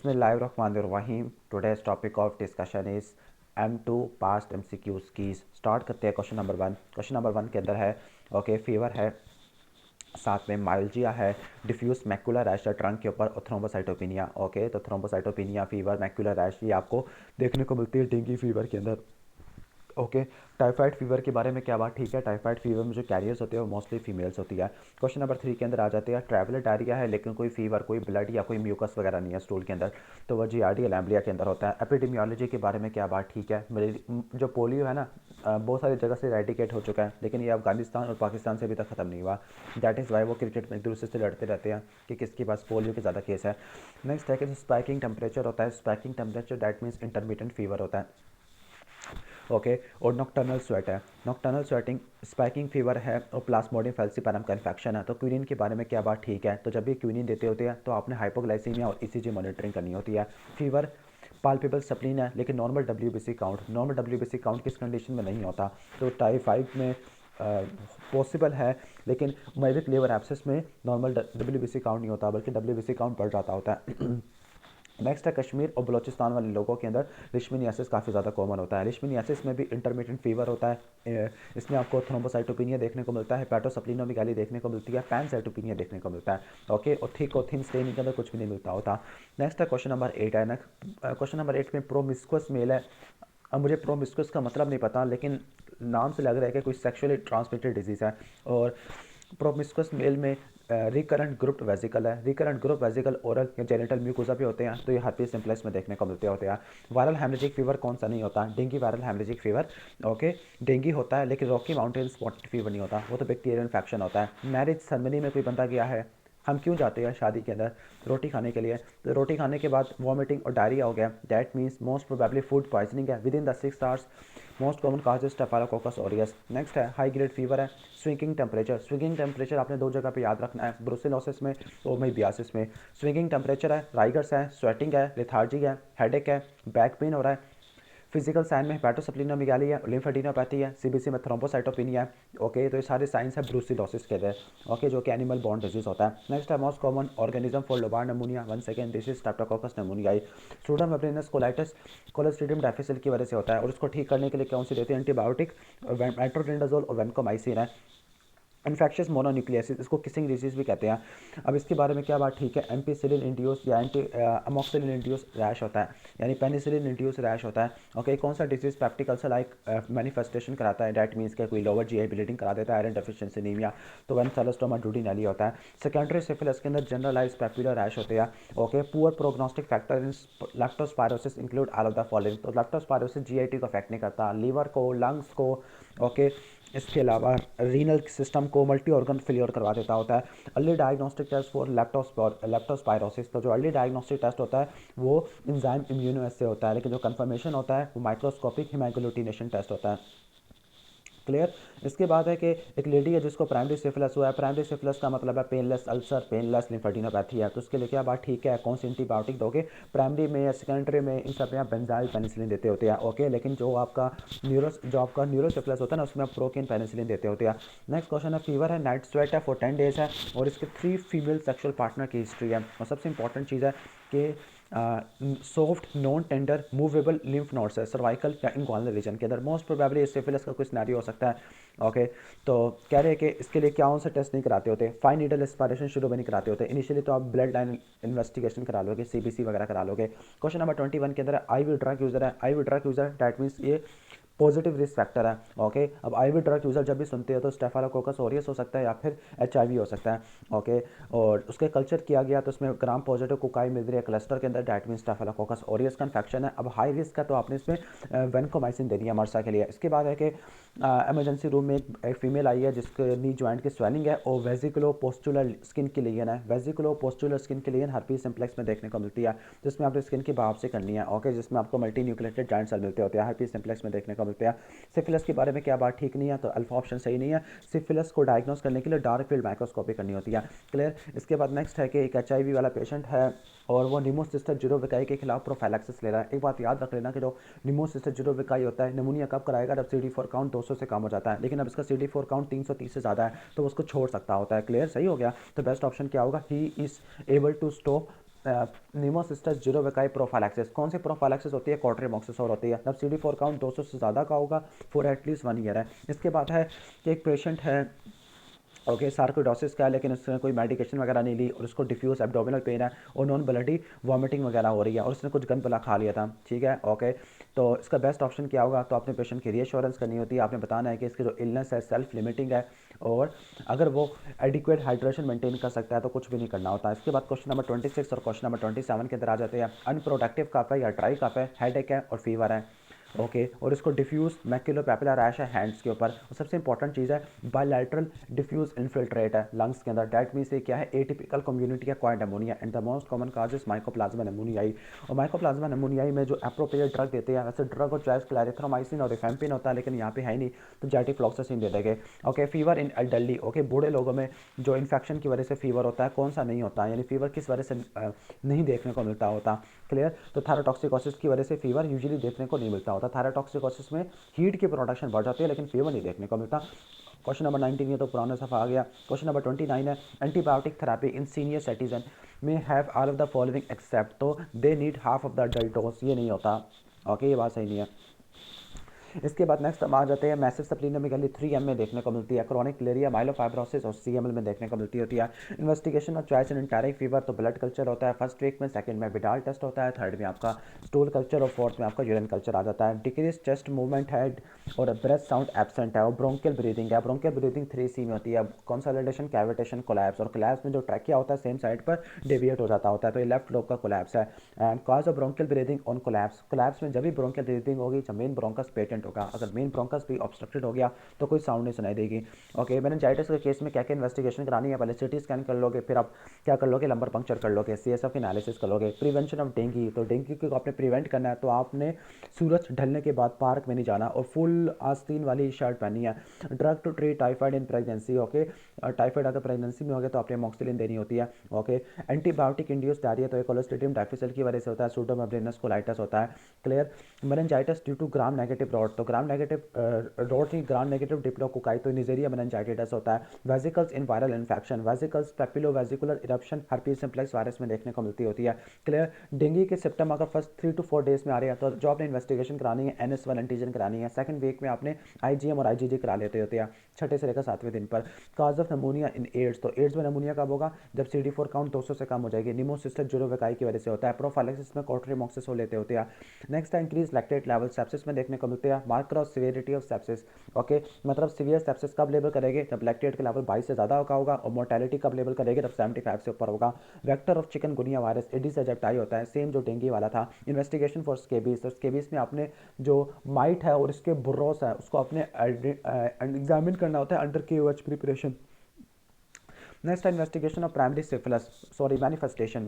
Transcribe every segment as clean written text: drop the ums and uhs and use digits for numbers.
बिस्मिल्लाहिर्रहमानिर्रहीम। Today's topic of discussion is M2 past MCQs keys. Start करते हैं question number one. Question number one के अंदर है ओके फीवर है, साथ में माइल्जिया है, डिफ्यूज मैकुलर रैश है ट्रंक के ऊपर और थ्रोम्बोसाइटोपिनिया। ओके, तो थ्रोम्बोसाइटोपिनिया, फीवर, मैकुलर रैश ये आपको देखने को मिलती है डेंगू फीवर के अंदर। ओके, टाइफाइड फीवर के बारे में क्या बात ठीक है। टाइफाइड फीवर में जो कैरियर्स होते हैं वो मोस्टली फीमेल्स होती है। क्वेश्चन नंबर थ्री के अंदर आ जाते हैं। ट्रैवलर डायरिया है लेकिन कोई फीवर, कोई ब्लड या कोई म्यूकस वगैरह नहीं है स्टूल के अंदर, तो वह जीआरडी लैम्ब्लिया के अंदर होता है। एपिडेमियोलॉजी के बारे में क्या बात ठीक है। जो पोलियो है ना, बहुत सारी जगह से रेडिकेट हो चुका है लेकिन ये अफगानिस्तान और पाकिस्तान से अभी तक ख़त्म नहीं हुआ। दैट इज़ वाई वो क्रिकेट में एक दूसरे से लड़ते रहते हैं कि किसके पास पोलियो के ज़्यादा केस है। नेक्स्ट है कि जो स्पाइकिंग टेम्परेचर होता है, spiking temperature that means intermediate fever होता है। ओके, और नॉक्टर्नल स्वेट है। नॉक्टर्नल स्वेटिंग स्पाइकिंग फीवर है और प्लाज्मोडियम फैल्सिपारम का इन्फेक्शन है। तो क्विनिन के बारे में क्या बात ठीक है। तो जब भी क्विनिन देते होते हैं तो आपने हाइपोग्लाइसीमिया और ईसीजी मॉनिटरिंग करनी होती है। फीवर पाल्पेबल स्प्लीन है लेकिन normal WBC count, normal WBC count किस कंडीशन में नहीं होता। तो टाइफाइड में पॉसिबल है लेकिन मैविक लिवर एब्सेस में नॉर्मल डब्ल्यूबीसी काउंट नहीं होता बल्कि डब्ल्यूबीसी काउंट बढ़ जाता होता है। नेक्स्ट है कश्मीर और बलोचिस्तान वाले लोगों के अंदर लिशमीनियासिस काफ़ी ज़्यादा कॉमन होता है। लिशमीनियासिस में भी इंटरमीडिएट फीवर होता है। इसमें आपको थ्रोम्बोसाइटोपिनिया देखने को मिलता है, हेपेटोसप्लीनोमेगाली देखने को मिलती है, पैनसाइटोपिनिया देखने को मिलता है। ओके, और थिक और थिन स्टेनिंग के अंदर कुछ भी नहीं मिलता होता। नेक्स्ट है क्वेश्चन नंबर एट है ना। क्वेश्चन नंबर एट में प्रोमिस्कुअस मेल है। अब मुझे प्रोमिस्कुअस का मतलब नहीं पता लेकिन नाम से लग रहा है कि कोई सेक्सुअली ट्रांसमिटेड डिजीज़ है। और प्रोमिस्कुअस मेल में रिकरेंट ग्रुप वेजिकल है। रिकरेंट ग्रुप वेजिकल ओरल या जेनिटल म्यूकोसा भी होते हैं, तो ये हर्पीज सिम्प्लेक्स में देखने को मिलते होते हैं। वायरल हेमरेजिक फीवर कौन सा नहीं होता। Dengue viral haemorrhagic fever. Okay, dengue होता है लेकिन रॉकी माउंटेन स्पॉटेड फीवर नहीं होता, वो तो बैक्टीरियल इन्फेक्शन होता है। मैरिज सेरेमनी में कोई बंदा गया है, हम क्यों जाते हैं शादी के अंदर, रोटी खाने के लिए। तो रोटी खाने के बाद वॉमिटिंग और डायरिया हो गया, that means most probably food poisoning है within the 6 hours. Most common cause staphylococcus aureus. Next है हाई ग्रेड फीवर है। स्विंगिंग टेम्परेचर, स्विंगिंग टेम्परेचर आपने दो जगह पे याद रखना है, ब्रुसेलोसिस में और मेबियासिस में। स्विंगिंग टेम्परेचर है, राइगर्स है, स्वेटिंग है, लेथार्जी है, हेडेक है, बैक पेन हो रहा है। फिजिकल साइन में हेपेटोसप्लीनोमेगाली है, लिम्फेडिनोपैथी है, सीबीसी में थ्रोम्बोसाइटोपिनिया है। ओके, तो ये सारे साइंस है ब्रूसिलोसिस के लिए। ओके, जो कि एनिमल बॉर्न डिजीज होता है। नेक्स्ट है most common organism for lobar pneumonia. One second, this is streptococcus pneumoniae. Pseudomembranous colitis clostridium difficile की वजह से होता है और उसको ठीक करने के लिए कौन सी देते हैं, एंटीबायोटिक मेट्रोट्रिंडाजोल और वेनकोमाइसिन है। इन्फेक्शियस मोनोन्यूक्लियोसिस, इसको किसिंग डिजीज भी कहते हैं। अब इसके बारे में क्या बात ठीक है। एम्पीसिलिन इंड्यूस या अमोक्सिलिन इंड्यूस रैश होता है, यानी पेनिसिलिन इंड्यूस रैश होता है। ओके, कौन सा disease peptic ulcer like manifestation कराता है, डैट मीन्स का कोई लोअर जीआई ब्लीडिंग करा देता है, आयरन डेफिशिएंसी एनीमिया, तो वन सेलेस्टोमा डूडिनेली होता है। सेकेंडरी सिफिलिस के अंदर जनरलाइज पेपुलर रैश होते हैं। Okay, poor prognostic factor in leptospirosis include all of the following. तो लैक्टोस्पायरोसिस जीआईटी को अफेक्ट नहीं करता, लीवर को, लंग्स को। ओके, इसके अलावा रीनल सिस्टम को मल्टी ऑर्गन फेलियर करवा देता होता है। अर्ली डायग्नोस्टिक टेस्ट फॉर लैक्टोस्पायरोसिस, तो जो अर्ली डायग्नोस्टिक टेस्ट होता है वो इंजाइम इम्यूनो से होता है लेकिन जो कंफर्मेशन होता है वो माइक्रोस्कोपिक हिमाग्लूटिनेशन टेस्ट होता है। क्लियर। इसके बाद है कि एक लेडी है जिसको प्राइमरी सिफिलिस हुआ है। प्राइमरी सिफिलिस का मतलब है पेनलेस अल्सर, पेनलेस लिम्फेडिनोपैथी है, तो उसके लिए क्या बात ठीक है, कौन सी एंटीबायोटिक दोगे। प्राइमरी में या सेकेंडरी में इन सब में आप बेंजाइल पेनिसिलिन देते होते हैं। ओके, लेकिन जो आपका न्यूरोसिफिलिस होता है ना उसमें आप प्रोकिन पेनिसिलिन देते होते हैं। नेक्स्ट क्वेश्चन है फीवर है, नाइट स्वेट है फॉर 10 डेज है और इसके 3 फीमेल सेक्सुअल पार्टनर की हिस्ट्री है। और सबसे इंपॉर्टेंट चीज़ है कि soft non tender movable lymph nodes है सर्वाइकल या इंग्वानल रीजन के अंदर। मोस्ट प्रोबेबली सिफिलिस का कोई सिनेरियो हो सकता है। ओके, तो कह रहे हैं कि इसके लिए क्या से टेस्ट नहीं कराते होते, फाइन नीडल एस्पायरेशन शुरू में नहीं कराते होते। इनिशियली तो आप ब्लड लाइन इन्वेस्टिगेशन करा लोगे, सीबीसी वगैरह करा लोगे। क्वेश्चन नंबर 21 के अंदर आई वी ड्रग यूजर है। I V drug user that means ये पॉजिटिव रिस्क फैक्टर है। ओके, अब आईवी ड्रग यूजर जब भी सुनते हो तो स्टेफाइलोकोकस ऑरियस हो सकता है या फिर एचआईवी हो सकता है। ओके, और उसके कल्चर किया गया तो उसमें ग्राम पॉजिटिव कोकाई मिल रही है क्लस्टर के अंदर, डैट मीन स्टेफाइलोकोकस ऑरियस का इन्फेक्शन है। अब हाई रिस्क है तो आपने इसमें वेनकोमाइसिन देनी है मर्सा के लिए। इसके बाद है कि इमरजेंसी रूम में एक फीमेल आई है जिसके नी जॉइंट की स्वेलिंग है और वेजिकुलो पोस्टुलर स्किन की लीजन है। वेजिकुलो पोस्टुलर स्किन की लीजन हर्पीज सिम्प्लेक्स में देखने को मिलती है, जिसमें आपने स्किन की बायोप्सी करनी है। ओके, जिसमें आपको मल्टी न्यूक्लिएटेड जॉइंट सेल मिलते होते हैं, हर्पीज सिम्प्लेक्स में देखने को मिलते हैं। सिफिलिस के बारे में क्या बात ठीक नहीं है, तो अल्फा ऑप्शन सही नहीं है। सिफिलिस को डायग्नोस करने के लिए डार्क फील्ड माइक्रोस्कोपी करनी होती है। क्लियर। इसके बाद नेक्स्ट है कि एक एचआईवी वाला पेशेंट है और वो निमोसिस्टर जीरोविकाई के खिलाफ प्रोफाइलैक्सिस ले रहा है। एक बात याद रख लेना कि जो निमोसिस्टर जीरोविकाई होता है निमोनिया कब कराएगा, जब CD4 काउंट 200 से कम हो जाता है, लेकिन अब इसका CD4 काउंट 330 से ज़्यादा है तो उसको छोड़ सकता होता है। क्लियर, सही हो गया। तो बेस्ट ऑप्शन क्या होगा, he is able to stop pneumocystis jirovecii prophylaxis. कौन सी प्रोफाइलैक्सिस होती है? क्वाड्रीमॉक्सिसोर होती है। जब CD4 काउंट 200 से ज़्यादा का होगा फॉर एटलीस्ट 1 ईयर है। इसके बाद है कि एक पेशेंट है ओके सार्कोइडोसिस का है, लेकिन उसने कोई मेडिकेशन वगैरह नहीं ली और उसको डिफ्यूज एब्डोमिनल पेन है और नॉन ब्लडी वॉमिटिंग वगैरह हो रही है और उसने कुछ गन पला खा लिया था, ठीक है ओके। तो इसका बेस्ट ऑप्शन क्या होगा? तो अपने पेशेंट की रीअश्योरेंस करनी होती है, आपने बताना है कि इसकी जो इलनेस है सेल्फ लिमिटिंग है और अगर वो एडिक्वेट हाइड्रेशन मेंटेन कर सकता है तो कुछ भी नहीं करना होता है। इसके बाद क्वेश्चन नंबर 26 और क्वेश्चन नंबर 27 के अंदर आ जाते हैं। अनप्रोडक्टिव कफ है या ड्राई कफ है, हेडेक है और फीवर है ओके और इसको डिफ्यूज मैक्यूलोपैपुलर रैश है हैंड्स के ऊपर। और सबसे इंपॉर्टेंट चीज़ है बायलैटरल डिफ्यूज इन्फिल्ट्रेट है लंग्स के अंदर। डेट मीन से क्या है? Atypical community acquired pneumonia and the most common cause is mycoplasma निमोनियाई। और माइकोप्लाज्मा निमोनियाई में जो अप्रोप्रिएट ड्रग देते हैं, वैसे ड्रग और चॉइस क्लैरिथ्रोमाइसिन और रिफेम्पिन होता है, लेकिन यहाँ पे है ही नहीं, तो जेटिफ्लॉक्सासिन दे देंगे okay. Fever in elderly okay, बूढ़े लोगों में जो इन्फेक्शन की वजह से फीवर होता है, कौन सा नहीं होता है, यानी फीवर किस वजह से नहीं देखने को मिलता होता, क्लियर? तो थायरोटॉक्सिकोसिस की वजह से फीवर यूजुअली देखने को नहीं मिलता होता। थायरोटॉक्सिकोसिस में हीट की प्रोडक्शन बढ़ जाती है लेकिन फीवर नहीं देखने को मिलता। क्वेश्चन नंबर 19 ये तो पुराना सफ़ा आ गया। क्वेश्चन नंबर 29 है antibiotic therapy in senior citizen में have all of the following except, तो they need half of the adult dose, ये नहीं होता ओके, ये बात सही नहीं है। इसके बाद नेक्स्ट हम आ जाते हैं मैसिव स्प्लीनोमेगाली 3M में देखने को मिलती है, क्रॉनिक प्लेरिया माइलोफाइब्रोसिस और CML में देखने को मिलती होती है। Investigation of choice in enteric fever, तो ब्लड कल्चर होता है फर्स्ट वीक में, सेकंड में विडाल टेस्ट होता है, थर्ड में आपका स्टूल कल्चर और फोर्थ में आपका यूरिन कल्चर आ जाता है। डिक्रीज चेस्ट मूवमेंट है और ब्रेथ साउंड एब्सेंट है और ब्रोंकियल ब्रीदिंग है। ब्रोंकियल ब्रीदिंग 3C में होती है, कंसोलिडेशन, कैविटेशन, कोलैप्स। और कोलैप्स में जो ट्रैकिया होता है सेम साइड पर डेविएट हो जाता होता है, तो ये लेफ्ट लोब का कोलैप्स है। And cause of bronchial breathing on collapse, collapse में जब भी ब्रोंकियल ब्रीदिंग होगी जब मेन ब्रोंकस पेटेंट होगा, अगर मेन ब्रोंकस भी ऑब्स्ट्रक्टेड हो गया तो कोई साउंड नहीं सुनाई देगी ओके। मेनिंजाइटिस के केस में क्या क्या इन्वेस्टिगेशन करानी है? पहले CT स्कैन कर लोगे, फिर आप क्या कर लोगे? लंबर पंक्चर कर लोगे, CSF एनालिसिस कर लोगे। प्रिवेंशन ऑफ डेंगू, तो डेंगू को आपने प्रिवेंट करना है तो आपने सूरज ढलने के बाद पार्क में नहीं जाना और फुल आस्तीन वाली शर्ट पहनी है। Drug to treat typhoid in pregnancy okay, typhoid अगर प्रेगनेंसी में हो गया तो आपने एमॉक्सिलिन देनी होती है ओके। एंटीबायोटिक इंड्यूस डायरिया, तो कोलोस्ट्रीडियम डाइफिसिल की वजह से होता है। सूडोमोनास कोलाइटिस होता है, clear? Meningitis due to gram negative rod, तो ग्राम नेगेटिव रॉड की ग्राम नेगेटिव डिप्लोकोकाई, तो निजेरिया मेनिंजाइटिस होता है। Vesicles in viral infection, vesicles papulovesicular eruption herpes simplex virus में देखने को मिलती होती है, क्लियर? डेंगू के सिम्टम अगर फर्स्ट 3 to 4 डेज में आ रही है तो जो आपने इन्वेस्टिगेशन करानी है NS1 एंटीजन करानी है। सेकंड वीक में आपने IgM और IgG करा लेते होते हैं, छठे से लेकर 7वें दिन पर। काज ऑफ नमूनिया इन एड्स, तो एड्स में नमूनिया कब होगा? जब CD4 काउंट 200 से कम हो जाएगी। निमोसिस्टिस जीरोवेकाई की वजह से होता है। प्रोफाइलैक्सिस में क्वाड्रीमॉक्सिसोल लेते होते हैं। नेक्स्ट है इंक्रीज लैक्टेट लेवल, सेप्सिस में देखने को मिलते हैं। Marker of severity of sepsis okay, मतलब सीवियर सेप्सिस कब लेबल करेंगे? जब लैक्टेट का लेवल 22 से ज़्यादा का होगा। और मोर्टेलिटी कब लेबल करेंगे? जब 75 से ऊपर होगा। Vector of chikungunya virus Aedes aegypti होता है, सेम जो डेंगू वाला था। इन्वेस्टिगेशन फॉर स्केबीज, तो स्केबीज में आपने जो माइट है और इसके बुर्रोस है उसको आपने एग्जामिन करना होता है under KOH preparation. Next investigation of primary syphilis sorry manifestation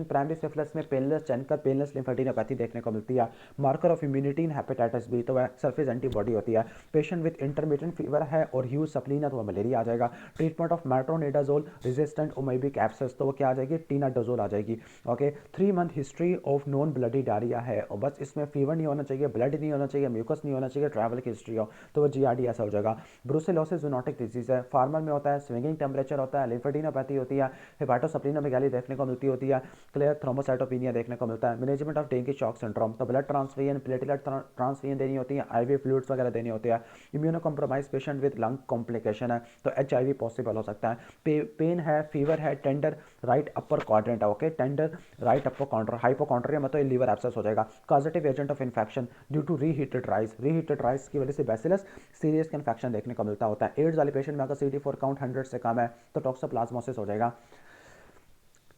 primary syphilis में पेनलेस चैनकर पेनलेस लिम्फेडिनोपैथी देखने को मिलती है। Marker of immunity in hepatitis B, तो वह सरफेस एंटीबॉडी होती है। पेशेंट विद इंटरमीडिएट फीवर है और ह्यूज सप्लीन है तो वह मलेरिया आ जाएगा। Treatment of metronidazole resistant amoebic abscess, तो वो क्या आ जाएगी? टीनाडाजोल आ जाएगी okay. 3 month history of non bloody diarrhoea है और बस इसमें फीवर नहीं होना चाहिए, ब्लड नहीं होना चाहिए, म्यूकस नहीं होना चाहिए, ट्रैवल की हिस्ट्री हो तो वो GRDS हो जाएगा। ब्रुसेलोसिस जूनोटिक डिजीज है, फार्मर में होता है, स्विंगिंग टेम्परेचर होता है, लिम्फेडिनोपैथी होती है, हेपाटोस्प्लीनोमेगाली देखने को मिलती होती है, क्लियर? थ्रोम्बोसाइटोपिनिया देखने को मिलता है। Management of dengue shock syndrome, तो ब्लड ट्रांसफ्यूजन प्लेटलेट ट्रांसफ्यूजन देनी होती है, IV फ्लूइड्स वगैरह देनी होती है। Immuno compromise patient with lung complication है तो HIV पॉसिबल हो सकता है। पेन है, फीवर है, टेंडर राइट अपर क्वाड्रेंट है ओके, टेंडर राइट अपर कॉन्ट्र हाइपोकॉन्ट्रिया मतलब लीवर एब्सेस हो जाएगा। Causative agent of infection due to reheated rice की वजह से बैसिलस सीरियस का इन्फेक्शन देखने को मिलता होता है। एड्स वाले पेशेंट में अगर CD4 काउंट 100 से कम है तो टॉक्सोप्लाज्मोसिस हो जाएगा।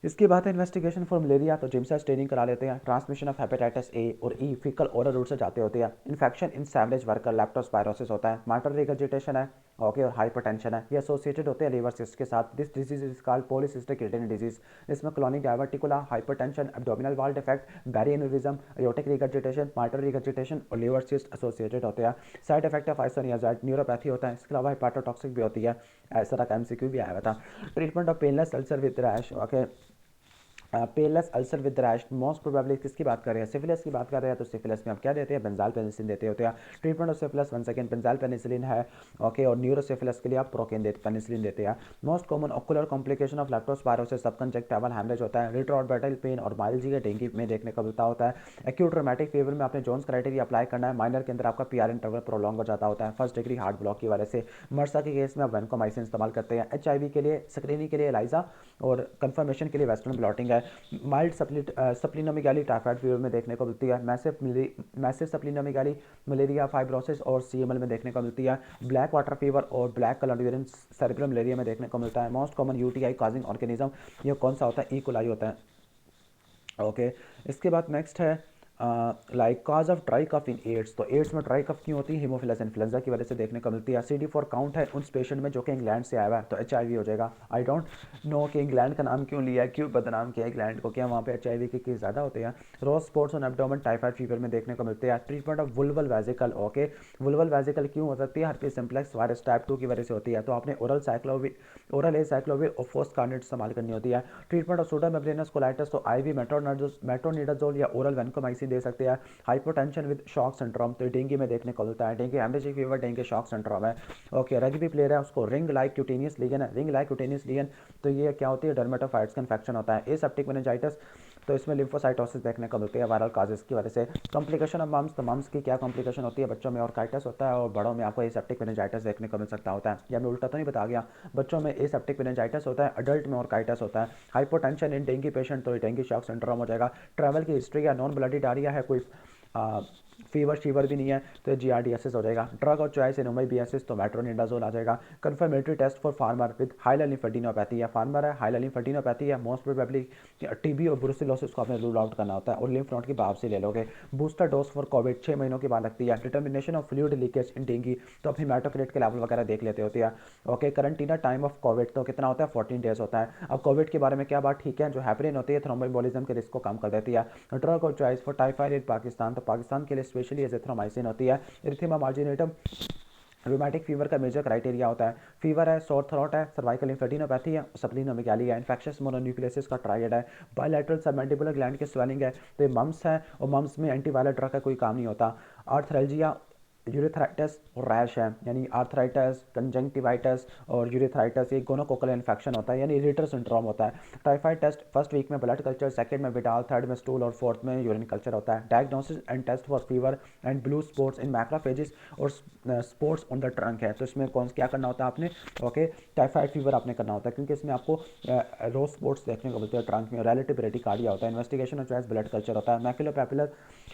इसके बाद है इन्वेस्टिगेशन फॉर मलेरिया, तो जिम्सा स्टेनिंग करा लेते हैं। ट्रांसमिशन ऑफ हेपेटाइटिस A और E फीकल ओरल रूट से जाते होते हैं। इन्फेक्शन इन सैवरेज वर्कर लेप्टोस्पायरोसिस होता है। माइटर रिगर्जिटेशन है ओके और हाइपरटेंशन है, ये एसोसिएटेड होते हैं लीवर सिस्ट के साथ। This disease is called polycystic kidney disease. इसमें colonic diverticula, hypertension, abdominal wall defect, berry aneurysm, aortic regurgitation, mitral regurgitation और लीवर सिस्ट एसोसिएटेड होते हैं। Side effect of isoniazid neuropathy होता है। इसके अलावा हेपाटोटॉक्सिक भी होती है, ऐसा का MCQ भी आया हुआ था। Treatment of painless ulcer with rash okay, painless ulcer with rash, most probably किसकी बात कर रहे हैं, सिफिलिस की बात कर रहे हैं। तो सिफिलिस में आप क्या देते हैं, बेंजाल पेनिसिलिन देते होते हैं। Treatment of syphilis one second benzal penicillin है, ओके। और न्यूरोसिफिलिस के लिए आप प्रोकेन देते पेनिसिलिन देते हैं। Most common ocular complication of leptospirosis subconjunctival haemorrhage होता है, रिट्रोऑर्बिटल पेन और माइल्जिया डेंगू में देखने को मिलता होता है। एक्यूट रोमैटिक फीवर में आपने जोन्स क्राइटेरिया अप्लाई करना है, माइनर के अंदर आपका पीआर इंटरवल प्रोलॉन्ग हो जाता होता है फर्स्ट डिग्री हार्ट ब्लॉक की वजह से। मर्सा के केस में आप वैनकोमाइसिन इस्तेमाल करते हैं। एचआईवी के लिए स्क्रीनिंग के लिए एलाइजा और कंफर्मेशन के लिए वेस्टर्न ब्लॉटिंग है। माइल्ड सप्लीनोमेगाली टाइफाइड फीवर में देखने को मिलती है। मैसिव सप्लीनोमेगाली मलेरिया फाइब्रोसिस और सीएमएल में देखने को मिलती है। ब्लैक वाटर फीवर और black colour urine cerebrum malaria में देखने को मिलता है। Most common UTI causing organism ये कौन सा होता है, ई कोलाई होता है, ओके। इसके बाद नेक्स्ट है like cause of dry cough in AIDS. तो एड्स में ड्राई कफ क्यों होती है, हीमोफिलस इन्फ्लुएंजा की वजह से देखने को मिलती है। CD4 काउंट है उन पेशेंट में जो कि इंग्लैंड से आया हुआ है, तो HIV हो जाएगा। आई डोंट नो कि इंग्लैंड का नाम क्यों लिया है, क्यों बदनाम किया इंग्लैंड को, क्या वहाँ पे HIV के केस ज़्यादा होते हैं। Rose spots on abdomen typhoid fever में देखने को मिलते हैं। Treatment of vulval vesicle, okay. Vulval vesicle क्यों हो सकती है, हर्पीज सिम्प्लेक्स वायरस टाइप 2 की वजह से होती है, तो आपने ओरल ए साइक्लोविर और फोस्कार्नेट इस्तेमाल करनी होती है। ट्रीटमेंट ऑफ सूडोमेम्ब्रेनस कोलाइटिस, तो IV मेट्रोनिडाजोल या ओरल वैनकोमाइसिन दे सकते हैं। हाइपोटेंशन विद शॉक सिंड्रोम, तो डेंगू में देखने को मिलता है। Dengue haemorrhagic fever dengue shock syndrome है, ओके। रग्बी प्लेयर है, उसको रिंग लाइक क्यूटेनियस लीगन है, रिंग लाइक क्यूटेनियस लीगन, तो ये क्या होती है, डर्मेटोफाइट्स का इन्फेक्शन होता है। एसेप्टिक मेनिंजाइटिस, तो इसमें लिम्फोसाइटोसिस देखने को मिलती है वायरल काजेस की वजह से। कॉम्प्लिकेशन ऑफ मम्स, तो मम्स की क्या कॉम्प्लिकेशन होती है, बच्चों में ऑर्काइटिस होता है और बड़ों में आपको एसेप्टिक मेनिंजाइटिस देखने को मिल सकता होता है। या मैं उल्टा तो नहीं बता गया, बच्चों में एसेप्टिक मेनिंजाइटिस होता है, अडल्ट में ऑर्काइटिस होता है। हाइपोटेंशन इन डेंगू पेशेंट, तो डेंगू शॉक सिंड्रोम हो जाएगा। ट्रैवल की हिस्ट्री या नॉन ब्लडी डायरिया है, कोई फीवर शीवर भी नहीं है, तो GRDSS हो जाएगा। ड्रग और चॉइस इन ओमेबियासिस, तो मेट्रोनिडाजोल आ जाएगा। Confirmatory test for farmer with hilar lymphadenopathy, या फार्मर है हाइलर लिम्फेडिनोपैथी है, मोस्ट प्रोबेबली TB और ब्रुसेलोसिस को आपने रूल आउट करना होता है और लिम्फ नोड की बायोप्सी ले लोगे। बूस्टर डोज फॉर कोविड 6 महीनों के बाद लगती है। Determination of fluid leakage in dengue, तो अपनी हेमाटोक्रिट के लेवल वगैरह देख लेते होते हैं, okay. Quarantine time of Covid, तो कितना होता है, 14 डेज होता है। अब कोविड के बारे में क्या बात ठीक है, जो हेपरिन होती है थ्रोम्बोएम्बोलिज्म के रिस्क को कम कर देती है। ड्रग और चॉइस फॉर टाइफाइड इन पाकिस्तान, तो पाकिस्तान के लिए स्पेशली एजिथ्रोमाइसिन होती है। इरिथेमा मार्जिनेटम रूमेटिक फीवर का मेजर क्राइटेरिया होता है, फीवर है, सोर थ्रोट है, सर्वाइकल लिम्फेडिनोपैथी है, स्प्लीनोमेगाली है, इन्फेक्शस मोनोन्यूक्लियोसिस का ट्रायड है, बायलैटरल सबमैंडिबुलर ग्लैंड की स्वेलिंग है, तो ये मम्स है और मम्स में एंटीवायरल ड्रग का कोई काम नहीं होता। आर्थराइजिया, यूरेथ्राइटिस और रैश है, यानी आर्थराइटिस, कंजंक्टिवाइटिस और यूरेथ्राइटिस, ये गोनोकोकल इन्फेक्शन होता है, यानी रिटर सिंड्रोम होता है। टाइफाइड टेस्ट फर्स्ट वीक में ब्लड कल्चर, सेकंड में विडाल, थर्ड में स्टूल और फोर्थ में यूरिन कल्चर होता है। Diagnosis and test for fever and blue spots in macrophages और स्पॉट्स ऑन द ट्रंक है, तो इसमें कौन क्या करना होता है आपने, ओके। टाइफाइड फीवर आपने करना होता है क्योंकि इसमें आपको रोज स्पॉट्स देखने को मिलते हैं ट्रंक में। रिलेटिव ब्रेडिकार्डिया होता है। इन्वेस्टिगेशन और चॉइस ब्लड कल्चर होता है। मैक्युलोपैपुलर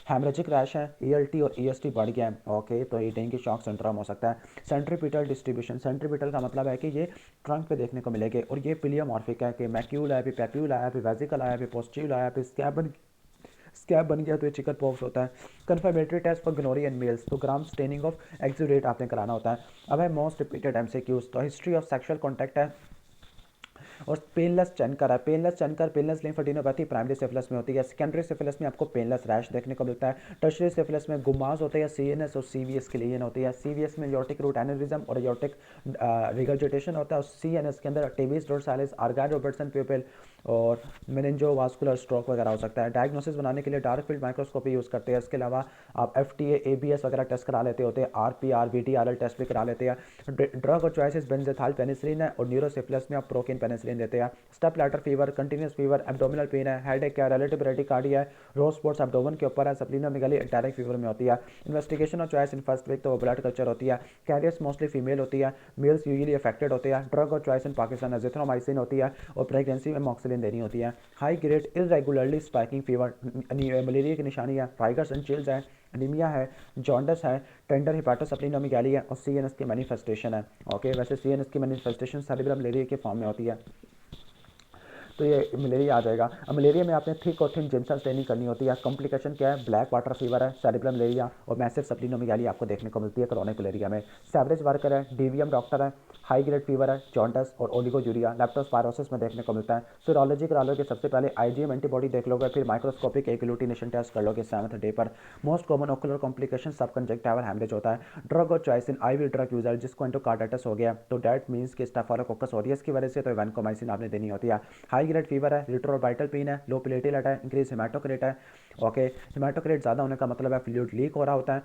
हेमरेजिक रैश है, ELT और EST बढ़ गया है, ओके, तो ये डेंगू शॉक सिंड्रोम हो सकता है। सेंट्रीपिटल डिस्ट्रीब्यूशन, सेंट्रीपिटल का मतलब है कि ये ट्रंक पे देखने को मिलेंगे और ये पिलियोमॉर्फिक है कि मैक्यूल आया, फिर पैप्यूल आया, फिर वेजिकल आया, फिर पोस्ट्यूल आया, फिर स्कैब बन गया, तो ये चिकन पॉक्स होता है। Confirmatory test for gonorrhoea in males, तो ग्राम स्टेनिंग ऑफ एक्सुडेट आपने कराना होता है। अब है मोस्ट रिपीटेड MCQs, तो हिस्ट्री ऑफ सेक्सुअल कॉन्टैक्ट है और पेनलेस चनकर है। पेनलेस लिम्फेडिनोपैथी प्राइमरी सिफिलिस में होती है। सेकेंडरी सिफिलिस में आपको पेनलेस रैश देखने को मिलता है। टर्शियरी सिफिलिस में गुमाज होते हैं, CNS और CVS के लिए होती है। CVS में योटिक रूट एनेरिज्म और योटिक रिगर्जिटेशन होता है, और CNS के अंदर टेबिस डोर्सालिस, आर्गाइड रॉबर्टसन प्यूपिल और मेनिंजोवास्कुलर स्ट्रोक वगैरह हो सकता है। डायग्नोसिस बनाने के लिए डार्क फील्ड माइक्रोस्कोपी यूज़ करते हैं। इसके अलावा आप FTA ABS वगैरह टेस्ट करा लेते होते हैं, RPR VTRL टेस्ट भी करा लेते हैं। ड्रग और चॉइसेस बेंजेथाल पेनिसिलिन है और न्यूरोसिफिलिस में आप प्रोकिन पेनिसिलिन देते हैं। Step ladder fever, continuous fever, abdominal pain है, हेडेक है, रिलेटिव ब्रेडिकार्डिया है, रोज स्पॉट्स एब्डोमेन के ऊपर है, सप्लीनोमेगाली एंटेरिक फीवर में होती है। इन्वेस्टिगेशन और चॉइस इन फर्स्ट वीक, तो ब्लड कल्चर होती है। कैरियर्स मोस्टली फीमेल होती है, मेल्स यूजुअली अफेक्टेड होते हैं। ड्रग और चॉइस इन पाकिस्तान एजिथ्रोमाइसिन होती है और प्रेगनेंसी में मॉक्सिलिन देनी होती है। High grade irregularly spiking fever malaria की निशानी है। फाइगर्स एंड चिल्स है, एनीमिया है, जॉन्डस है, टेंडर हिपाटोसप्लिनोमेगाली है और CNS की मैनिफेस्टेशन है, ओके। वैसे CNS की मैनिफेस्टेशन सेरेब्रल मलेरिया के फॉर्म में होती है, तो ये मलेरिया आ जाएगा। अब मलेरिया में आपने थिक और थिन जिम्सन स्टेनिंग करनी होती है। कॉम्प्लिकेशन क्या है, ब्लैक वाटर फीवर है, सेरेब्रल मलेरिया और मैसिव सप्लीनोमेगाली आपको देखने को मिलती है क्रोनिक मलेरिया में। सेवरेज वर्कर है, DVM डॉक्टर है, हाई ग्रेड फीवर है, जॉन्डस और ओलिगोजूरिया लेप्टोस्पायरोसिस में देखने को मिलता है। सीरोलॉजी करा लोगे, सबसे पहले IgM एंटीबॉडी देख लोगे, फिर माइक्रोस्कोपिक एग्लूटिनेशन टेस्ट कर लोगे 7th डे पर। मोस्ट कॉमन ओकुलर कॉम्प्लिकेशन सब कंजक्टिवल हैमरेज होता है। ड्रग और चॉइस इन IV ड्रग यूजर जिसको एंडोकार्डाइटिस हो गया, तो डेट मीन्स कि स्टेफोलोकोकस ऑरियस की वजह से, तो वैनकोमाइसिन आपने देनी होती है। हाई ग्रेड फीवर है, रिट्रोवाइटल पेन है, लो प्लेटलेट है, इंक्रीज हेमाटोक्रेट है। ओके, हेमाटोक्रेट ज़्यादा होने का मतलब है फ्लूइड लीक हो रहा होता है।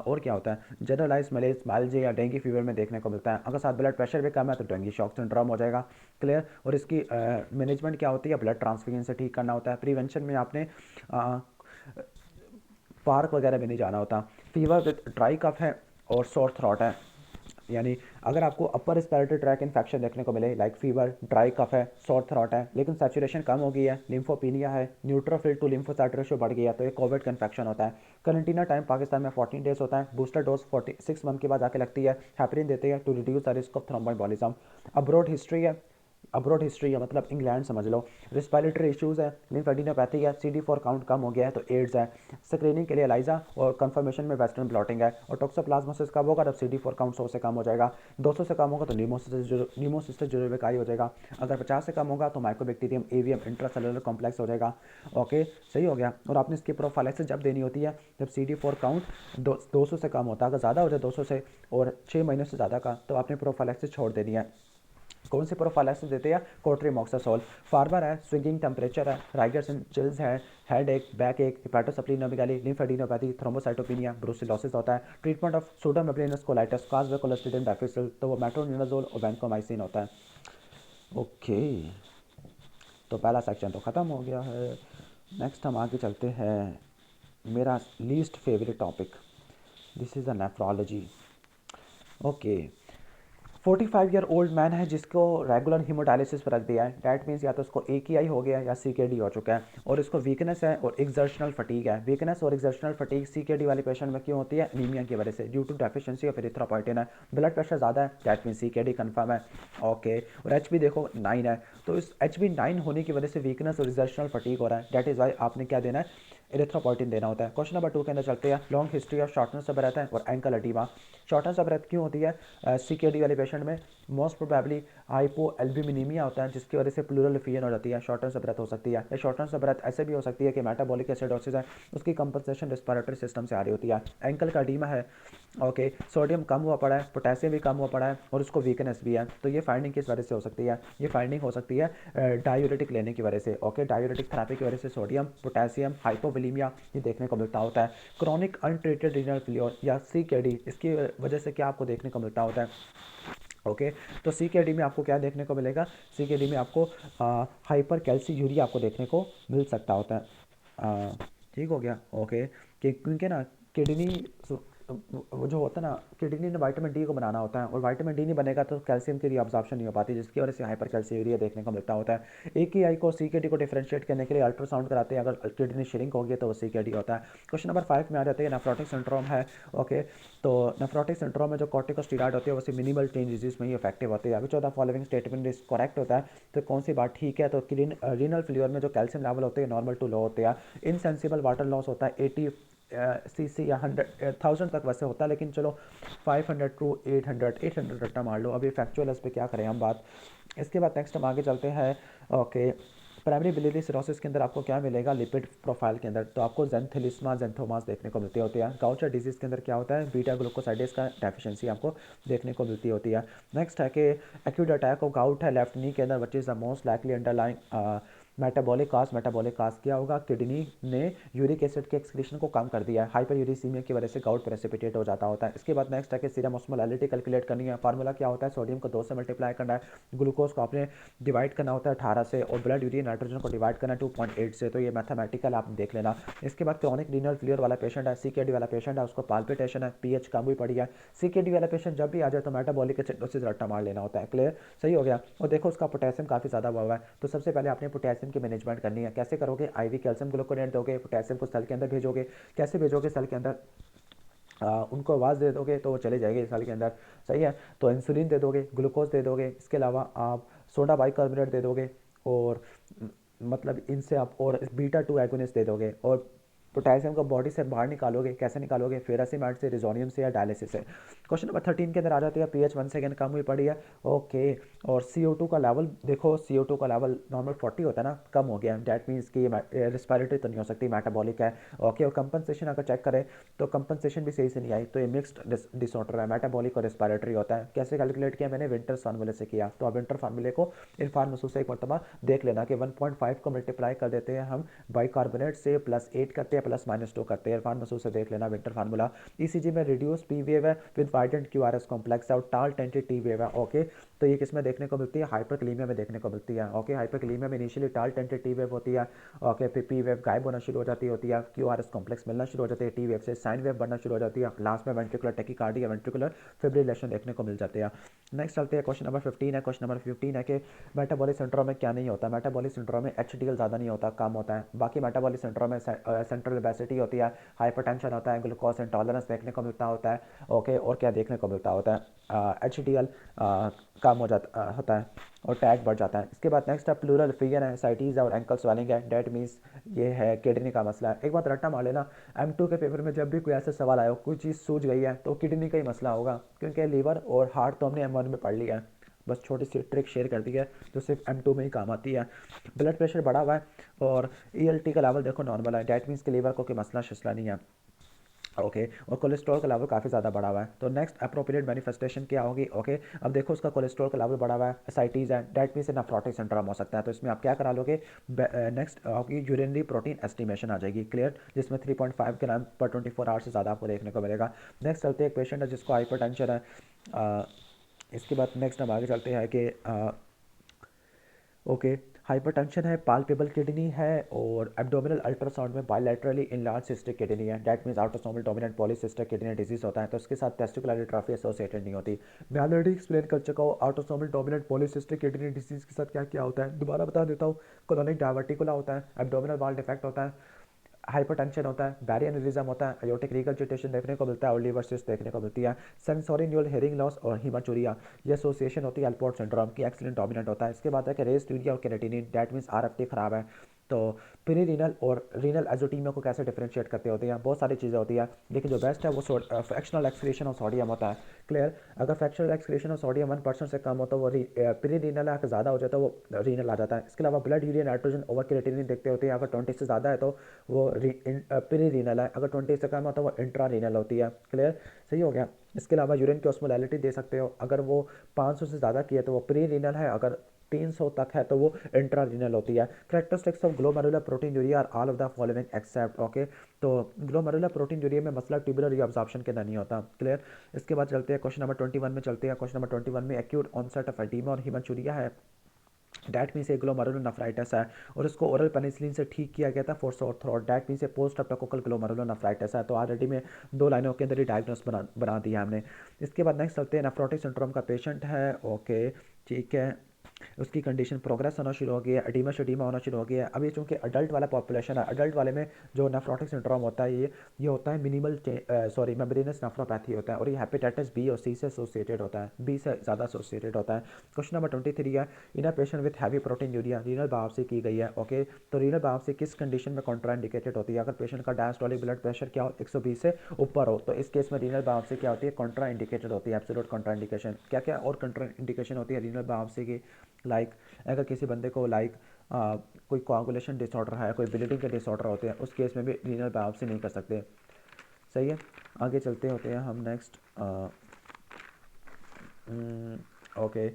और क्या होता है, जनरलाइज मलेरिया माइल्जी या डेंगू फीवर में देखने को मिलता है। अगर साथ ब्लड प्रेशर भी कम है तो डेंगू शॉक सिंड्रोम हो जाएगा। क्लियर। और इसकी मैनेजमेंट क्या होती है, ब्लड ट्रांसफ्यूजन से ठीक करना होता है। प्रिवेंशन में आपने पार्क वगैरह में नहीं जाना होता। फीवर विद ड्राई कफ है और सोर थ्रॉट है, यानी अगर आपको अपर रिस्पिरेटरी ट्रैक इन्फेक्शन देखने को मिले लाइक फीवर, ड्राई कफ है, शॉर्ट थ्रॉट है, लेकिन सैचुरेशन कम हो गई है, लिम्फोपीनिया है, न्यूट्रोफिल टू लिम्फोसाइट रेशियो बढ़ गई है, तो ये कोविड का इन्फेक्शन होता है। करेंटीना टाइम पाकिस्तान में 14 डेज होता है। बूस्टर डोज 46 मंथ के बाद आके लगती है। हेपरिन देते हैं to reduce the risk of thromboembolism. Abroad history है मतलब इंग्लैंड समझ लो। रिस्पिरेटरी इश्यूज़ है, लिम्फेडिनोपैथी है, CD4 काउंट कम हो गया है तो एड्स है। स्क्रीनिंग के लिए एलाइजा और कंफर्मेशन में वेस्टर्न ब्लॉटिंग है। और टॉक्सोप्लाज्मोसिस कब होगा, जब CD4 काउंट 100 से कम हो जाएगा। 200 से कम होगा तो न्यूमोसिस्टिस जुरेविकाई हो जाएगा। अगर 50 से कम होगा तो माइकोबैक्टीरियम एवियम इंट्रासेलुलर कॉम्प्लेक्स हो जाएगा। ओके, सही हो गया। और आपने इसकी प्रोफाइलैक्सिस जब देनी होती है जब CD4 काउंट 200 से कम होता है। अगर ज़्यादा हो जाए 200 से और 6 महीनों से ज़्यादा का तो आपने प्रोफाइलैक्सिस छोड़ देनी है। कौन सी प्रोफाइलैक्सिस देते हैं, कोट्रीमोक्सासोल। फार्बर है, स्विंगिंग टेम्परेचर है, राइगर्स एंड चिल्स है, headache, backache, hepatosplenomegaly, lymphadenopathy, thrombocytopenia, brucellosis होता है। Treatment of pseudomembranous colitis caused by Clostridium difficile, तो वो मेट्रोनिडाजोल और वैनकोमाइसिन होता है। ओके, तो पहला सेक्शन तो ख़त्म हो गया है। नेक्स्ट हम आगे चलते हैं, मेरा least favourite topic, this is a nephrology. Okay, 45 year old man है जिसको रेगुलर हीमोडायलिसिस पर रख दिया है। डैट मीन्स या तो उसको AKI हो गया या CKD हो चुका है, और इसको वीकनेस है और एक्सर्शनल फटीग है। वीकनेस और एक्सर्शनल फटीग CKD वाले पेशेंट में क्यों होती है, एनीमिया की वजह से, due to deficiency of erythropoietin है। ब्लड प्रेशर ज़्यादा है, डैट मीन्स CKD कन्फर्म है। ओके, और HB देखो 9 है, तो इस HB 9 होने की वजह से वीकनेस और एक्सर्शनल फटीग हो रहा है। डैट इज़ वाई आपने क्या देना है, एरिथ्रोपोइटिन देना होता है। क्वेश्चन नंबर 2 के अंदर चलते हैं। Long history of shortness of breath है और ankle oedema. Shortness of breath क्यों होती है CKD वाले पेशेंट में, मोस्ट प्रोबेबली हाइपोएल्ब्यूमिनीमिया होता है जिसकी वजह से प्लूरल एफियन हो जाती है, शॉर्टनेस ऑफ ब्रेथ हो सकती है। या शॉर्टनेस ऑफ ब्रेथ ऐसे भी हो सकती है कि मेटाबॉलिक एसिडोसिस है, उसकी कंपनसेशन रिस्पिरेटरी सिस्टम से आ रही होती है। एंकल का एडीमा है, ओके, सोडियम कम हुआ पड़ा है, पोटेशियम भी कम हुआ पड़ा है और उसको वीकनेस भी है। तो ये फाइंडिंग किस वजह से हो सकती है, ये फाइंडिंग हो सकती है डायूरेटिक लेने की वजह से। ओके, डायूरेटिक थेरेपी की वजह से सोडियम, पोटेशियम, हाइपोवोलीमिया ये देखने को मिलता होता है। क्रॉनिक अनट्रीटेड रीनल फेलियर या CKD, इसकी वजह से क्या आपको देखने को मिलता होता है। ओके, तो CKD में आपको क्या देखने को मिलेगा, CKD में आपको हाइपर कैल्सीयूरिया आपको देखने को मिल सकता होता है। ठीक हो गया। ओके, क्योंकि ना किडनी वो जो होता है ना, किडनी ने विटामिन D को बनाना होता है और विटामिन D नहीं बनेगा तो कैल्शियम की रीअब्जॉर्प्शन नहीं हो पाती, जिसकी वजह से हाइपर कैल्सीयूरिया देखने को मिलता होता है। AKI को CKD को डिफरेंशिएट करने के लिए अल्ट्रासाउंड कराते हैं, अगर किडनी श्रिंक होगी तो वो CKD होता है। क्वेश्चन नंबर 5 में आ जाते हैं, नेफ्रोटिक सिंड्रोम है। ओके, तो नेफ्रोटिक सिंड्रोम में जो कॉर्टिकोस्टेरॉइड होते हैं वो मिनिमल चेंजेस में ही इफेक्टिव होते हैं। अगर 14 फॉलोइंग स्टेटमेंट इज करेक्ट होता है तो कौन सी बात ठीक है, तो रीनल फेलियर में जो कैल्शियम लेवल होते हैं नॉर्मल टू लो होते हैं। इनसेंसिबल वाटर लॉस होता है 80 cc या 100,000 तक वैसे होता है, लेकिन चलो 500 टू 800 रट्टा मार लो। अभी फैक्चुअल इस पर क्या करें हम बात। इसके बाद नेक्स्ट हम आगे चलते हैं। ओके, प्राइमरी बिलियरी सिरोसिस के अंदर आपको क्या मिलेगा, लिपिड प्रोफाइल के अंदर तो आपको जेंथिलिस्मा जेंथोमास देखने को मिलती होती है। गाउचर डिजीज़ के अंदर क्या होता है, बीटा ग्लूकोसाइडेज का डेफिशिएंसी आपको देखने को मिलती होती है। नेक्स्ट है कि एक्यूट अटैक ऑफ गाउट है लेफ्ट नी के अंदर, which is the most likely underlying metabolic cause क्या होगा, किडनी ने यूरिक एसिड के एक्सक्रीशन को कम कर दिया है, हाइपर यूरिसीमिया की वजह से गाउट प्रेसिपिटेट हो जाता होता है। इसके बाद नेक्स्ट है कि सीरम ऑस्मोलैलिटी कैलकुलेट करनी है। फार्मूला क्या होता है, सोडियम को 2 से मल्टीप्लाई करना है, ग्लूकोज को आपने डिवाइड करना होता है 18 से, और ब्लड यूरिन नाइट्रोजन को डिवाइड करना है 2.8 से। तो ये मैथमेटिकल आप देख लेना। इसके बाद क्रॉनिक रीनल फेलियर वाला पेशेंट है, CKD वाला पेशेंट है, उसको पाल्पिटेशन है, पीएच कम हुई पड़ी है। CKD वाला पेशेंट जब भी आ जाए तो मेटाबॉलिक एसिडोसिस रट्टा मार लेना होता है। क्लियर, सही हो गया। और देखो उसका पोटेशियम काफ़ी ज़्यादा हुआ है, तो सबसे पहले आपने पोटेशियम की मैनेजमेंट करनी है। कैसे करोगे, IV कैल्शियम ग्लूकोनेट दोगे, पोटेशियम को सेल के अंदर भेजोगे। कैसे भेजोगे, सेल के अंदर उनको आवाज़ दे दोगे तो वो चले जाएंगे सेल के अंदर, सही है। तो इंसुलिन दे दोगे, ग्लूकोज दे दोगे, इसके अलावा आप सोडा बाइकार्बोनेट दे दोगे, और मतलब इनसे आप और बीटा 2 एगोनिस्ट दे दोगे, और पोटेशियम को बॉडी से बाहर निकालोगे, कैसे निकालोगे? फेरासिमाइड से, रिजोनियम से या डायलिसिस से। क्वेश्चन नंबर 13 के अंदर आ जाती है पीएच 1 सेकेंड कम हुई पड़ी है, ओके। और CO2 का लेवल देखो, CO2 का लेवल नॉर्मल 40 होता है ना, कम हो गया, डैट मीन्स कि रिस्पायरेटरी तो नहीं हो सकती, मेटाबॉलिक है, ओके। और कंपनसेशन अगर चेक करें तो कंपनसेशन भी सही से नहीं आई, तो ये मिक्स्ड डिसऑर्डर है, मेटाबॉलिक और रिस्पायरेटरी होता है। कैसे कैलकुलेट किया मैंने? विंटर फार्मूले से किया। तो आप विंटर फार्मूले को इरफान मसूद से एक मरतबा देख लेना कि 1.5 को मल्टीप्लाई कर देते हैं हम बाइकार्बोनेट से, +8 करते हैं, +-2 करते हैं। इरफान मसूद से देख लेना विंटर फार्मूला। ECG में रिड्यूस पी वेव है विद वाइडेंड QRS कॉम्प्लेक्स है और टाल टेंटेड टी वेव है, ओके। तो ये किस में देखने को मिलती है? हाइपरकलीमिया में देखने को मिलती है, ओके। हाइपरकलीमिया में इनिशियली टाल टेंटेड टी वेव होती है, ओके। फिर पी वेव गायब होना शुरू हो जाती है, QRS कॉम्प्लेक्स मिलना शुरू हो जाती है टी वेव से, साइन वेव बनना शुरू हो जाती है, लास्ट में वेंट्रिकुलर टैकीकार्डिया, वेंट्रिकुलर फिब्रिलेशन देखने को मिल जाते हैं। नेक्स्ट चलते हैं, क्वेश्चन नंबर 15 है। क्वेश्चन नंबर 15 है कि मेटाबॉलिक सिंड्रोम में क्या नहीं होता? मेटाबॉलिक सिंड्रोम में HDL ज़्यादा नहीं होता, कम होता है। बाकी मेटाबॉलिक सिंड्रोम में सेंट्रल ओबेसिटी होती है, हाइपरटेंशन होता है, ग्लूकोज इंटॉलरेंस देखने को मिलता होता है, ओके। और क्या देखने को मिलता होता है? HDL कम हो जाता होता है और टैग बढ़ जाता है। इसके बाद नेक्स्ट है प्लूरल फिगर है, साइटीज है और एंकल स्वेलिंग है, डेट मीन्स ये है किडनी का मसला है। एक बात रट्टा मार लेना, M2 के पेपर में जब भी कोई ऐसा सवाल आया हो, कोई चीज़ सूझ गई है तो किडनी का ही मसला होगा, क्योंकि लीवर और हार्ट तो हमने M1 में पढ़ लिया है। बस छोटी सी ट्रिक शेयर कर दी है जो सिर्फ M2 में ही काम आती है। ब्लड प्रेशर बढ़ा हुआ है और ELT का लेवल देखो नॉर्मल है, डेट मीन्स के लीवर को कोई मसला शसला नहीं है, ओके। और कोलेस्ट्रॉल का लेवल काफ़ी ज़्यादा बढ़ा हुआ है। तो नेक्स्ट अप्रोप्रिएट मैनिफेस्टेशन क्या होगी, ओके। अब देखो उसका कोलेस्ट्रॉल का लेवल बढ़ा हुआ है, एसाइटीज़ है, डेट मीन से नेफ्रोटिक सिंड्रोम हो सकता है। तो इसमें आप क्या करा लोगे? नेक्स्ट आपकी यूरिनरी प्रोटीन एस्टिमेशन आ जाएगी, क्लियर, जिसमें 3.5 ग्राम पर 24 आवर्स से ज़्यादा आपको देखने को मिलेगा। नेक्स्ट चलते हैं, एक पेशेंट है जिसको हाइपरटेंशन है। इसके बाद नेक्स्ट हम आगे चलते हैं कि ओके, हाइपरटेंशन है, पाल्पेबल किडनी है और एब्डोमिनल अल्ट्रासाउंड में बायलैटरली इनलार्ज सिस्टिक किडनी है, that means autosomal dominant polycystic kidney disease होता है। तो इसके साथ टेस्टिकुलर एट्रोफी एसोसिएटेड नहीं होती। मैं ऑलरेडी एक्सप्लेन कर चुका हूँ autosomal dominant polycystic kidney disease के साथ क्या क्या होता है, दोबारा बता देता हूँ। कोलोनिक डायवर्टिकुला होता है, एब्डोमिनल वॉल डिफेक्ट होता है, हाइपरटेंशन होता है, बैरी एनेरिज्म होता है, अयोटिक रिगर्जिटेशन देखने को मिलता है और लिवर सिस्ट देखने को मिलती है, सेंसोरी न्यूरल हेयरिंग लॉस और हिमाचुरिया, ये एसोसिएशन होती है एल्पोर्ट सिंड्रोम की, एक्सीलेंट डोमिनेंट होता है। इसके बाद है कि रेस यूरिया और केरेटिनिन, दैट मींस RFT खराब है। तो प्री रीनल और रीनल एजोटीमिया को कैसे डिफरेंशिएट करते होते हैं? बहुत सारी चीज़ें होती है, लेकिन जो बेस्ट है वो फ्रैक्शनल एक्सक्रीशन ऑफ सोडियम होता है, क्लियर। अगर फ्रैक्शनल एक्सक्रीशन ऑफ सोडियम 1% से कम हो तो वो प्री रीनल है, अगर ज़्यादा हो जाए तो वो रीनल आ जाता है। इसके अलावा blood urea nitrogen over creatinine देखते होते हैं, अगर 20 से ज़्यादा है तो वो प्री रीनल है, अगर 20 से कम है तो वो इंट्रा रीनल होती है, क्लियर, सही हो गया। इसके अलावा यूरिन की ऑस्मोलैलिटी दे सकते हो, अगर वो 500 से ज़्यादा की है तो वो प्री रीनल है, अगर 300 तक है तो वो इंट्रा रीनल होती है। Characteristics of glomerular proteinuria are all of the following except, okay. तो ग्लोमेरुलर प्रोटीन यूरिया में मसला ट्यूबुलर रीअब्जॉर्प्शन के अंदर नहीं होता, क्लियर। इसके बाद चलते हैं क्वेश्चन नंबर 21 में चलते हैं। क्वेश्चन नंबर 21 में एक्यूट ऑनसेट ऑफ एडीमा और हिमाचुरिया है, डैट मीन से ग्लोमेरुलर नेफ्राइटिस है और इसको ओरल पेनिसिलिन से ठीक किया गया था for sore throat, that mean से पोस्ट स्ट्रेप्टोकोकल ग्लोमेरुलर नेफ्राइटिस है। तो ऑलरेडी में 2 लाइनों के अंदर ही डायग्नोस बना दिया हमने। इसके बाद नेक्स्ट चलते हैं, नेफ्रोटिक सिंड्रोम का पेशेंट है, ओके, ठीक है। उसकी कंडीशन प्रोग्रेस होना शुरू हो गई है, एडीमा शडीमा होना शुरू हो गया है। अब ये चूंकि अडल्ट वाला पॉपुलेशन है, अडल्ट वाले में जो नेफ्रोटिक सिंड्रोम होता है ये होता है मिनिमल मेम्ब्रेनस नेफ्रोपैथी होता है और ये हेपेटाइटिस बी और सी से एसोसिएटेड होता है, बी से ज़्यादा एसोसिएटेड होता है। क्वेश्चन नंबर 23 है, in a patient with heavy proteinuria renal biopsy की गई है, ओके। तो रीनल बायोप्सी किस कंडीशन में कॉन्ट्राइंडिकेटेड होती है? अगर पेशेंट का डायस्टोलिक ब्लड प्रेशर क्या हो 120 से ऊपर हो, तो इस केस में रीनल बायोप्सी क्या होती है? कॉन्ट्राइंडिकेटेड होती है, एब्सोल्यूट कॉन्ट्राइंडिकेशन। क्या क्या और कॉन्ट्राइंडिकेशन होती है रीनल बायोप्सी की? लाइक अगर किसी बंदे को कोई कोआगुलेशन डिसऑर्डर है, कोई ब्लीडिंग के डिसऑर्डर होते हैं, उस केस में भी रीनल बायोप्सी नहीं कर सकते, सही है। आगे चलते होते हैं हम नेक्स्ट, ओके।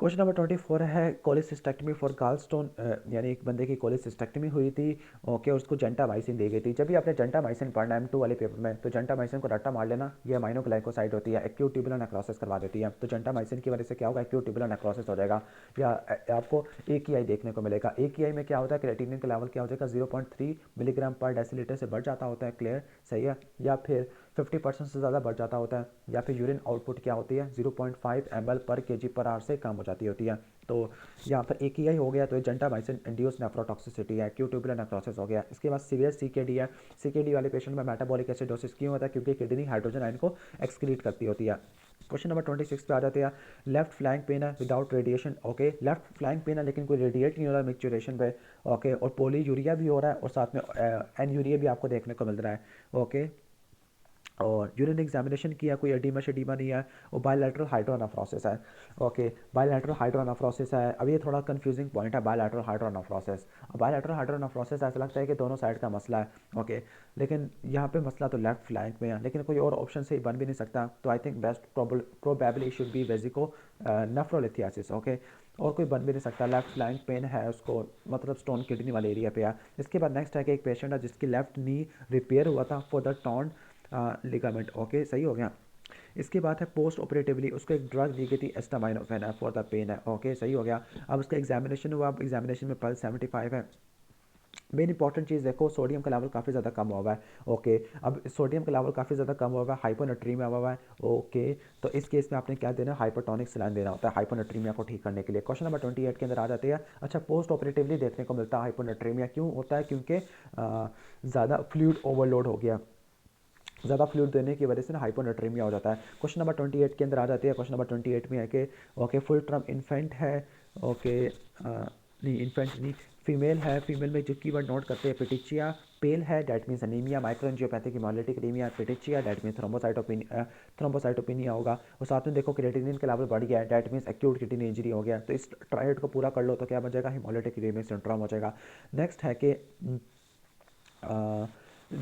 क्वेश्चन नंबर 24 है, कोलिसिस्टेक्टमी फॉर गालस्टोन, यानी एक बंदे की कोलिसिस्टेक्टमी हुई थी, ओके, और उसको जेंटामाइसिन दी गई थी। जब भी आपने जेंटामाइसिन पढ़ना है M2 वाले पेपर में, तो जेंटामाइसिन को रट्टा मार लेना, ये अमाइनोग्लाइकोसाइड होती है, एक्यूट ट्यूबुलर नेक्रोसिस करवा देती है। तो जेंटामाइसिन की वजह से क्या होगा? एक्यूट ट्यूबुलर नेक्रोसिस हो जाएगा, या आपको AKI देखने को मिलेगा। AKI में क्या होता है? क्रिएटिनिन का लेवल क्या हो जाएगा? 0.3 मिलीग्राम पर डेसीलीटर से बढ़ जाता होता है, क्लियर, सही है। या फिर 50% से ज़्यादा बढ़ जाता होता है, या फिर यूरिन आउटपुट क्या होती है? 0.5 ml पर kg/h से कम हो जाती होती है। तो यहाँ पर AKI हो गया, तो जेंटामाइसिन इंड्यूस नेफ्रोटॉक्सिसिटी है, एक्यूट ट्यूबुलर नेक्रोसिस हो गया। इसके बाद सीवियर CKD है। CKD वाले पेशेंट में मेटाबॉलिक एसिडोसिस क्यों होता है? क्योंकि किडनी हाइड्रोजन आयन को एक्सक्रीट करती होती है। क्वेश्चन नंबर 26 पे आ जाते हैं। लेफ्ट फ्लैंक पेन है without radiation, okay left flank pain है लेकिन कोई रेडिएट नहीं हो रहा मिक्चुरेशन पे, ओके और पोली यूरिया भी हो रहा है और साथ में एन यूरिया भी आपको देखने को मिल रहा है, ओके और यूरिन एग्जामिनेशन किया कोई एडीमा शेडीमा नहीं है और बायलैटरल हाइड्रोनेफ्रोसिस है, ओके बायलैटरल हाइड्रोनेफ्रोसिस है। अब ये थोड़ा कंफ्यूजिंग पॉइंट है बायलैटरल हाइड्रोनेफ्रोसिस। बायलैटरल हाइड्रोनेफ्रोसिस ऐसा लगता है कि दोनों साइड का मसला है, ओके लेकिन यहाँ पे मसला तो लेफ्ट फ्लैंक में है लेकिन कोई और ऑप्शन से ही बन भी नहीं सकता, तो I think best probably should be vesico nephrolithiasis, okay और कोई बन भी नहीं सकता। लेफ्ट फ्लैंक पेन है उसको मतलब स्टोन किडनी वाले एरिया पे है। इसके बाद नेक्स्ट है कि एक पेशेंट है जिसकी लेफ्ट नी रिपेयर हुआ था for the torn ligament, okay सही हो गया। इसके बाद है पोस्ट ऑपरेटिवली उसको एक ड्रग दी गई थी एस्टामाइनोफेन है फॉर द पेन है, ओके सही हो गया। अब उसका एग्जामिनेशन हुआ, अब एग्जामिनेशन में पल्स 75 है। मेन इंपॉर्टेंट चीज़ देखो सोडियम का लेवल काफ़ी ज़्यादा कम हुआ है, ओके अब सोडियम का लेवल काफ़ी ज़्यादा कम हुआ है, हाइपोनेट्रीमिया हुआ है, ओके तो इस केस में आपने क्या देना है हाइपरटोनिक सलाइन देना होता है हाइपोनेट्रीमिया को ठीक करने के लिए। क्वेश्चन नंबर 28 के अंदर आ जाते हैं। अच्छा पोस्ट ऑपरेटिवली देखने को मिलता है हाइपोनेट्रीमिया क्यों होता है, क्योंकि ज़्यादा फ्लूइड ओवरलोड हो गया, ज़्यादा फ्लूइड देने की वजह से ना हाइपोनेट्रीमिया हो जाता है। क्वेश्चन नंबर 28 के अंदर आ जाती है। क्वेश्चन नंबर 28 में है कि ओके फुल टर्म इन्फेंट है, ओके नहीं इन्फेंट नहीं फीमेल है, फीमेल में जो कीवर्ड नोट करते हैं पिटिचिया, पेल है that means anaemia, microangiopathic haemolytic anaemia, petechiae that means thrombocytopenia होगा और साथ में देखो क्रिएटिनिन का लेवल बढ़ गया है that means acute kidney injury हो गया। तो इस ट्रायड को पूरा कर लो तो क्या बन जाएगा हेमोलिटिक एनीमिया सिंड्रोम हो जाएगा। नेक्स्ट है कि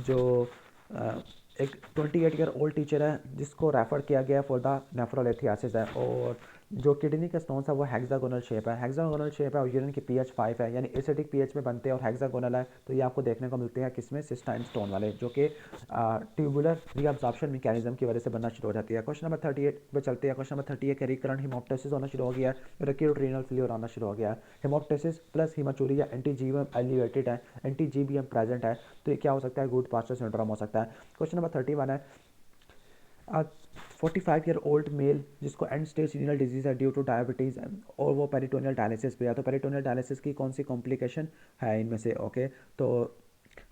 जो एक 28 ईयर ओल्ड टीचर है जिसको रेफ़र किया गया फॉर द नेफ्रोलिथियासिस है और जो किडनी के स्टोन्स है वो हेक्सागोनल शेप है, हेक्सागोनल शेप है और यूरिन की पीएच 5 है यानी एसिडिक पीएच में बनते हैं और हेक्सागोनल है। तो ये आपको देखने को मिलते हैं किसमें सिस्टाइन स्टोन वाले जो कि ट्यूबुलर रीअब्जॉर्प्शन मैकेनिज्म की वजह से बनना शुरू हो जाती है। क्वेश्चन नंबर 38 पे चलते हैं। क्वेश्चन नंबर 38 के रिकरेंट हिमोप्टासिस होना शुरू हो गया है, एक्यूट रीनल फेलियर आना शुरू हो गया है। हिमोप्टासिस प्लस हीमाचूरिया एंटीजीबीएम एलिवेटेड है, एंटीजीबीएम प्रेजेंट है, तो ये क्या हो सकता है गुड पास्टर सिंड्रोम हो सकता है। क्वेश्चन नंबर 31 है 45-ईयर-ओल्ड मेल जिसको एंड स्टेज रीनल डिजीज है ड्यू टू डायबिटीज़ और वो पेरिटोनियल डायलिसिस पे है। तो पेरिटोनियल डायलिसिस की कौन सी कॉम्प्लिकेशन है इनमें से, ओके तो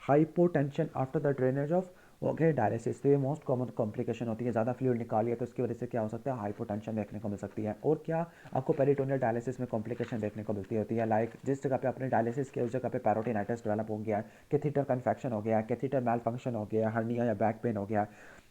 hypotension after the drainage of okay dialysis, तो ये मोस्ट कॉमन कॉम्प्लिकेशन होती है। ज़्यादा फ्लूइड निकाल लिया तो इसकी वजह से क्या हो सकता है हाइपोटेंशन देखने को मिल सकती है। और क्या आपको पेरिटोनियल डायलिसिस में कॉम्प्लिकेशन देखने को मिलती होती है लाइक जिस जगह पे आपने डायलिसिस किया उस जगह पे पैरोटिनाइटिस डेवलप हो गया है, कैथीटर का इन्फेक्शन हो गया है, कैथीटर मैल फंक्शन हो गया, हर्निया या बैक पेन हो गया।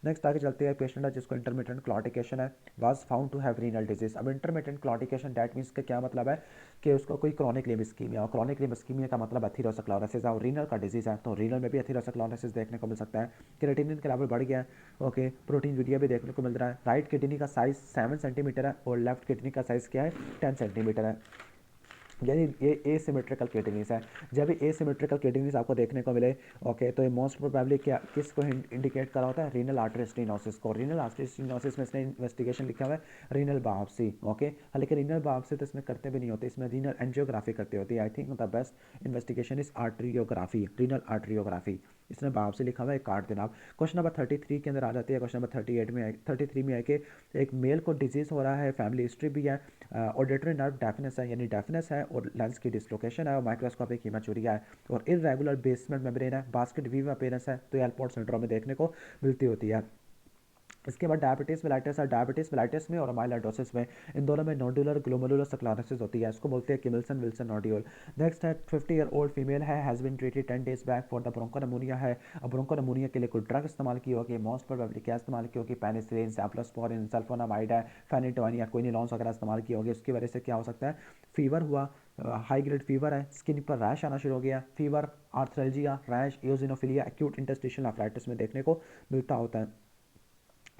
नेक्स्ट आगे चलते हैं। पेशेंट है जिसको इंटरमिटेंट क्लॉटिकेशन है was found to have renal disease. अब इंटरमिटेंट क्लॉटिकेशन डैट मीन्स का क्या मतलब है कि उसको कोई क्रॉनिक लिम्ब इस्कीमिया और क्रॉनिक लिम्ब इस्कीमिया का मतलब एथेरोस्क्लेरोसिस है और रीनल का डिजीज है तो रीनल में भी एथेरोस्क्लेरोसिस देखने को मिल सकता है। क्रिएटिनिन के लेवल बढ़ गया है, ओके प्रोटीन यूरिया भी देखने को मिल रहा है। राइट किडनी का साइज 7 सेंटीमीटर है और लेफ्ट किडनी का साइज क्या है 10 सेंटीमीटर है, यानी ये एसिमेट्रिकल किडनीज है। जब ये एसिमेट्रिकल किडनीज आपको देखने को मिले ओके तो ये मोस्ट प्रोबेबली क्या किसको इंडिकेट करा होता है रीनल आर्टरी स्टेनोसिस को। रीनल आर्टरी स्टेनोसिस में इसने इन्वेस्टिगेशन लिखा हुआ है रीनल बायोप्सी, ओके हालांकि रीनल बायोप्सी तो इसमें करते भी नहीं होते, इसमें रीनल एंजियोग्राफी करते होती है। I think the best investigation is arteriography, renal arteriography, इसने बायोप्सी लिखा हुआ है काट देना आप। क्वेश्चन नंबर 33 के अंदर आ जाती है। क्वेश्चन नंबर 38 में 33 में है कि एक मेल को डिजीज़ हो रहा है, फैमिली हिस्ट्री भी है, ऑडिटरी नर्व डेफनेस है यानी डेफनेस है और लेंस की डिसलोकेशन है और माइक्रोस्कोपिक हीमाचूरिया है और इरेगुलर बेसमेंट मेम्ब्रेन है, बास्केट वीव अपीयरेंस है, तो एलपोर्ट सिंड्रोम में देखने को मिलती होती है। इसके बाद डायबिटीज़ मेलाइटिस है, डायबिटीज़ मेलाइटिस में और माइलोइडोसिस में इन दोनों में नोडुलर ग्लोमेरुलर स्क्लेरोसिस होती है, इसको बोलते हैं किमिल्सन विल्सन नोड्यूल। नेक्स्ट है 50-ईयर-ओल्ड फीमेल है, has been treated 10 days back for the bronchopneumonia है। अब ब्रोंकोनिमोनिया के लिए कोई ड्रग इस्तेमाल की होगी, मोस्ट प्रोबेबली क्या इस्तेमाल की होगी पेनिसिलिन, सेफ्लोस्पोरिन, सल्फोनामाइड है, फेनिटोइन या क्विनिलॉन्स वगैरह इस्तेमाल की होगी। उसकी वजह से क्या हो सकता है फीवर हुआ, हाई ग्रेड फीवर है, स्किन पर रैश आना शुरू हो गया, fever arthralgia rash eosinophilia acute interstitial nephritis में देखने को मिलता होता है।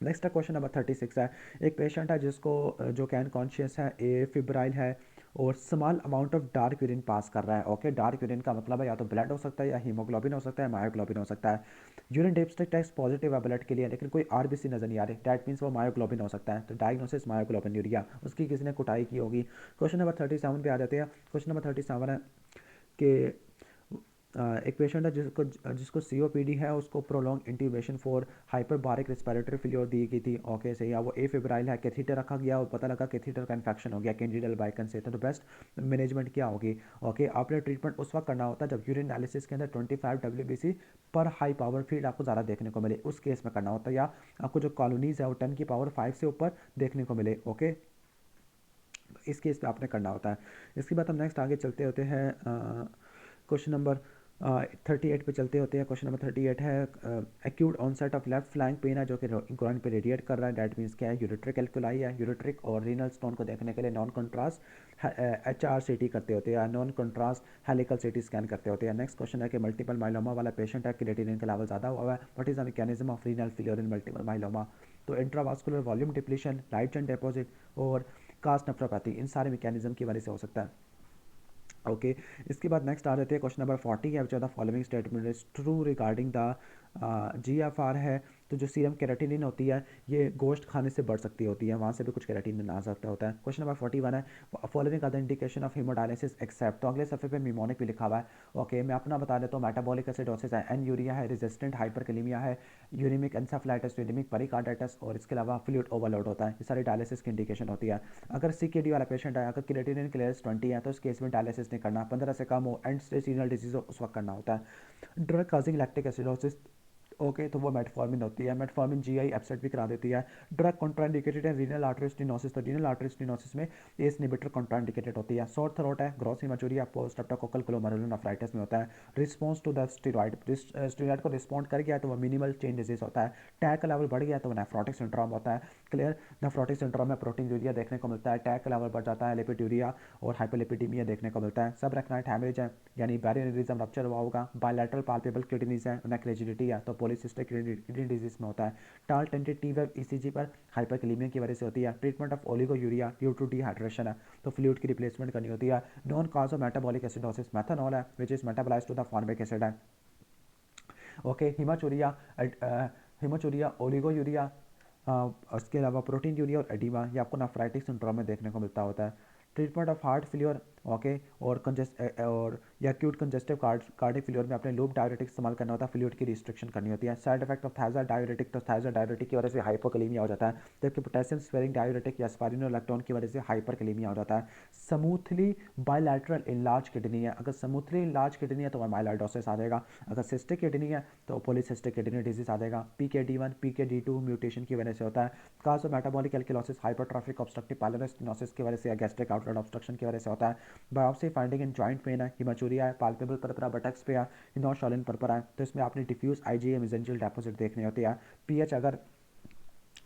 नेक्स्ट है क्वेश्चन नंबर 36 है। एक पेशेंट है जिसको जो कैन कॉन्शियस है, ए फिब्राइल है और small amount of dark urine pass कर रहा है। ओके डार्क यूरिन का मतलब है या तो ब्लड हो सकता है या हीमोग्लोबिन हो सकता है, मायोग्लोबिन हो सकता है। यूरिन डिप्स्टिक टेस्ट पॉजिटिव है ब्लड के लिए लेकिन कोई आरबीसी नजर नहीं आ रही, डैट मीन्स वो मायोग्लोबिन हो सकता है। तो डायग्नोसिस मायोग्लोबिन यूरिया, उसकी किसी ने कुटाई की होगी। क्वेश्चन नंबर 37 पे आ जाते हैं। क्वेश्चन नंबर 37 है कि एक पेशेंट है जिसको जिसको सीओपीडी है, उसको prolong intubation for hyperbaric respiratory failure दी गई थी। ओके सही है, वो ए फेब्राइल है, कैथीटर रखा गया और पता लगा कैथीटर का इन्फेक्शन हो गया कैंडिडल बाइकन से। तो बेस्ट मैनेजमेंट क्या होगी? ओके, आपने ट्रीटमेंट उस वक्त करना होता है जब यूरिन एनालिसिस के अंदर 25 WBC पर हाई पावर फील्ड आपको ज़्यादा देखने को मिले, उस केस में करना होता है। या आपको जो कॉलोनीज है वो 10 की पावर 5 से ऊपर देखने को मिले। ओके, इस केस पे आपने करना होता है। इसके बाद हम नेक्स्ट आगे चलते होते हैं क्वेश्चन नंबर 38 पे चलते होते हैं। क्वेश्चन नंबर 38 है acute onset of left flank pain है जो कि ग्रॉइन पे रेडिएट कर रहा है। डेट मीन्स क्या है? यूरेट्रिक एल्कुलाई है। यूरेट्रिक और रीनल स्टोन को देखने के लिए नॉन कंट्रास्ट HRCT करते होते हैं, non contrast helical CT scan करते होते हैं। नेक्स्ट क्वेश्चन है कि मल्टीपल माइलोमा वाला पेशेंट है, क्रिएटिनिन का लेवल ज़्यादा हुआ है, what is the mechanism of renal failure in multiple myeloma? तो intravascular volume depletion, light chain deposit और कास्ट नेफ्रोपैथी, इन सारे मैकेनिज्म की वजह से हो सकता है। ओके, इसके बाद नेक्स्ट आ जाते हैं क्वेश्चन नंबर 40 है, which are the following statement is true regarding the GFR है। तो जो सीरम केराटिनिन होती है ये गोश्त खाने से बढ़ सकती होती है, वहाँ से भी कुछ केराटिनिन आ सकता होता है। क्वेश्चन नंबर 41 है following are the indication of haemodialysis except. तो अगले सफ़े पे मिमोनिक भी लिखा हुआ है। ओके, मैं अपना बता देता हूँ, मेटाबॉलिक एसिडोसिस है, एन यूरिया है, रेजिस्टेंट हाइपरकैलेमिया है, यूरिमिक एन्सेफलाइटिस, यूरिमिक पेरिकार्डाइटिस और इसके अलावा फ्लूइड ओवरलोड होता है। ये सारी डायलिसिस की इंडिकेशन होती है। अगर CKD वाला पेशेंट है, अगर क्रिएटिनिन क्लियरेंस 20 है तो इस केस में डायलिसिस नहीं करना, 15 से कम हो, एंड स्टेज रीनल डिजीज हो उस वक्त करना होता है। Drug causing lactic acidosis, okay तो वो मेटफॉर्मिन होती है। मेटफॉर्मिन GI अपसेट भी करा देती है। ड्रग कॉन्ट्राइंडिकेटेड है रीनल आर्टरी स्टेनोसिस, तो रीनल आर्टरी स्टेनोसिस में एस इनहिबिटर कॉन्ट्राइंडिकेटेड होती है। सोर थ्रोट है, gross haematuria post streptococcal glomerulonephritis में होता है। Response to the steroid, steroid को रिस्पॉन्ड कर गया तो वो मिनिमल चेन डिजीज होता है। टैग का लेवल बढ़ गया तो वो नेफ्रोटिक सिंड्रोम होता है। क्लियर, नेफ्रोटिक सिंड्रोम में प्रोटीन यूरिया देखने को मिलता है, टैग का लेवल बढ़ जाता है, लिपिड्यूरिया और हाइपरलिपिडीमिया देखने को मिलता है। सब रेक्नाइट हैमरेज है यानी बैरियरिज्म रप्चर हुआ होगा। बायलैटरल पाल्पेबल किडनीज है, नेक्रेजिडिटी है तो पॉलीसिस्टिक किडनी डिजीज में होता है। टाल टेंटेड T-वेव ECG पर हाइपरकैलेमिया की वजह से होती है। Treatment of oliguria due to dehydration है तो फ्लूइड की रिप्लेसमेंट करनी होती है। Known cause of metabolic acidosis methanol है which is metabolised to the formic acid है। ओके, हिमाचूरिया ओलिगोयूरिया, उसके अलावा प्रोटीन यूरिया और एडिमा, ये आपको नेफ्राइटिक सिंड्रोम में देखने को मिलता होता है। Treatment of heart failure, okay, और या एक्यूट कंजेस्टिव कार्डिक फेलियर में अपने लूप डायरेटिक इस्तेमाल करना होता है, फ्लूइड की रिस्ट्रिक्शन करनी होती है। Side effect of thyroid diuretic, तो थायराइड डायरेटिक की वजह से हाइपोकैलेमिया हो जाता है, जबकि पोटेशियम स्पेरिंग डायरेटिक या स्पाइरोलैक्टोन की वजह से हाइपरकैलेमिया हो जाता है। स्मूथली बायलैटरल इनलार्ज किडनी है, अगर स्मूथली इनलार्ज किडनी है तो माइलोइडोसिस आ जाएगा। अगर सिस्टिक किडनी है तो पॉलीसिस्टिक किडनी डिजीज आ जाएगा। PKD1 PKD2 म्यूटेशन की वजह से होता है। Cause of metabolic alkalosis hypertrophic obstructive pylori stenosis की वजह से या गैस्ट्रिक आउटलेट ऑब्स्ट्रक्शन की वजह से होता है। Biopsy finding in joint pain है, हिमाचूरिया है, पाल्पेबल परपरा बटक्स पे है, हिनोशॉलिन परपरा है तो इसमें आपने डिफ्यूज IgA मेसेंजियल डेपोजिट देखनी होती है। पीएच अगर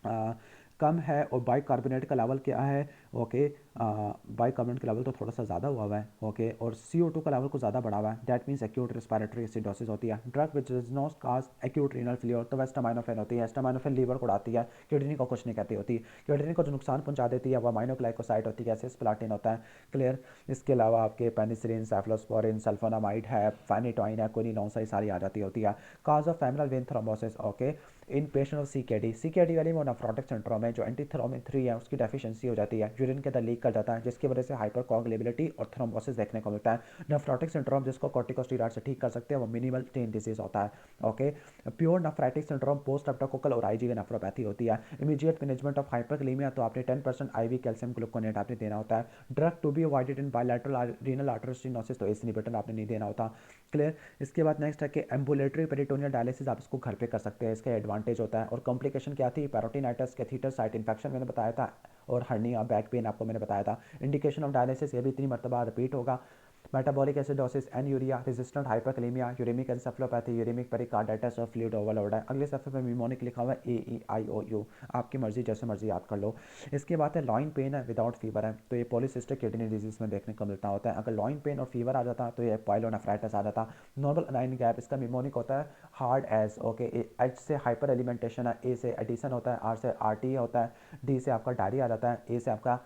आ, कम है और बाइकार्बोनेट का लेवल क्या है? ओके, बाइकार्बोनेट का लेवल तो थोड़ा सा ज़्यादा हुआ है। ओके, और CO2 का लेवल को ज़्यादा बढ़ा हुआ है, that means acute respiratory acidosis होती है। Drug which does not cause acute renal failure, तो एस्टामाइनोफेन होती है। एस्टामाइनोफेन लीवर को उड़ाती है, किडनी को कुछ नहीं कहती होती। किडनी को जो नुकसान पहुंचा देती है वो अमाइनोग्लाइकोसाइड होती है, सिस्प्लाटिन होता है। क्लियर, इसके अलावा आपके पेनिसिलिन, सेफलोस्पोरिन, सल्फोनामाइड है, फेनिटोइन है, क्विनोलोन से सारी आ जाती होती है। Cause of femoral vein thrombosis, okay, in patient of CKD वाली वो नेफ्रोटिक सिंड्रोम है जो एंटीथ्रोमिन 3 है उसकी डेफिशिएंसी हो जाती है, यूरिन के अंदर लीक कर जाता है जिसकी वजह से हाइपरकोगुलेबिलिटी और थ्रोम्बोसिस देखने को मिलता है। नेफ्रोटिक सिंड्रोम जिसको कॉर्टिकोस्टेरॉइड से ठीक कर सकते हैं वो मिनिमल चेन डिजीज होता है। Okay, pure nephritic syndrome post streptococcal और IgA नेफ्रोपैथी होती है। इमीडिएट मैनेजमेंट ऑफ हाइपरकैलेमिया तो आपने 10% IV कैल्शियम ग्लूकोनेट आपने देना होता है। Drug to be avoided in bilateral renal artery stenosis तो एस इनहिबिटर आपने नहीं देना होता। क्लियर, इसके बाद नेक्स्ट है कि एम्बुलेटरी पेरिटोनियल डायलिसिस आप इसको घर पे कर सकते हैं, इसका एडवांटेज होता है। और कॉम्प्लिकेशन क्या थी? पैरोटिनाइटिस, कैथीटर साइट इन्फेक्शन मैंने बताया था, और हर्निया बैक पेन आपको मैंने बताया था। इंडिकेशन ऑफ डायलिसिस ये भी 3 मरतबा रिपीट होगा। Metabolic acidosis, anuria, resistant hyperkalaemia, uraemic encephalopathy, uraemic pericarditis और फ्लूइड ओवरलोड है। अगले सफ़े में मिमोनिक लिखा हुआ है AEIOU, आपकी मर्जी जैसे मर्जी याद कर लो। इसके बाद है लॉइन पेन है विदाउट फीवर है तो ये पॉलीसिस्टिक किडनी डिजीज में देखने को मिलता होता है। अगर लॉइन पेन और फीवर आ जाता तो ये पाइलोनेफ्राइटिस आ जाता। नॉर्मल अनाइन गैप, इसका मिमोनिक होता है हार्ड एज, ओके, H से हाइपर एलिमेंटेशन है, A से एडिशन होता है, R से RT होता है, D से आपका डायरिया आ जाता है, A से आपका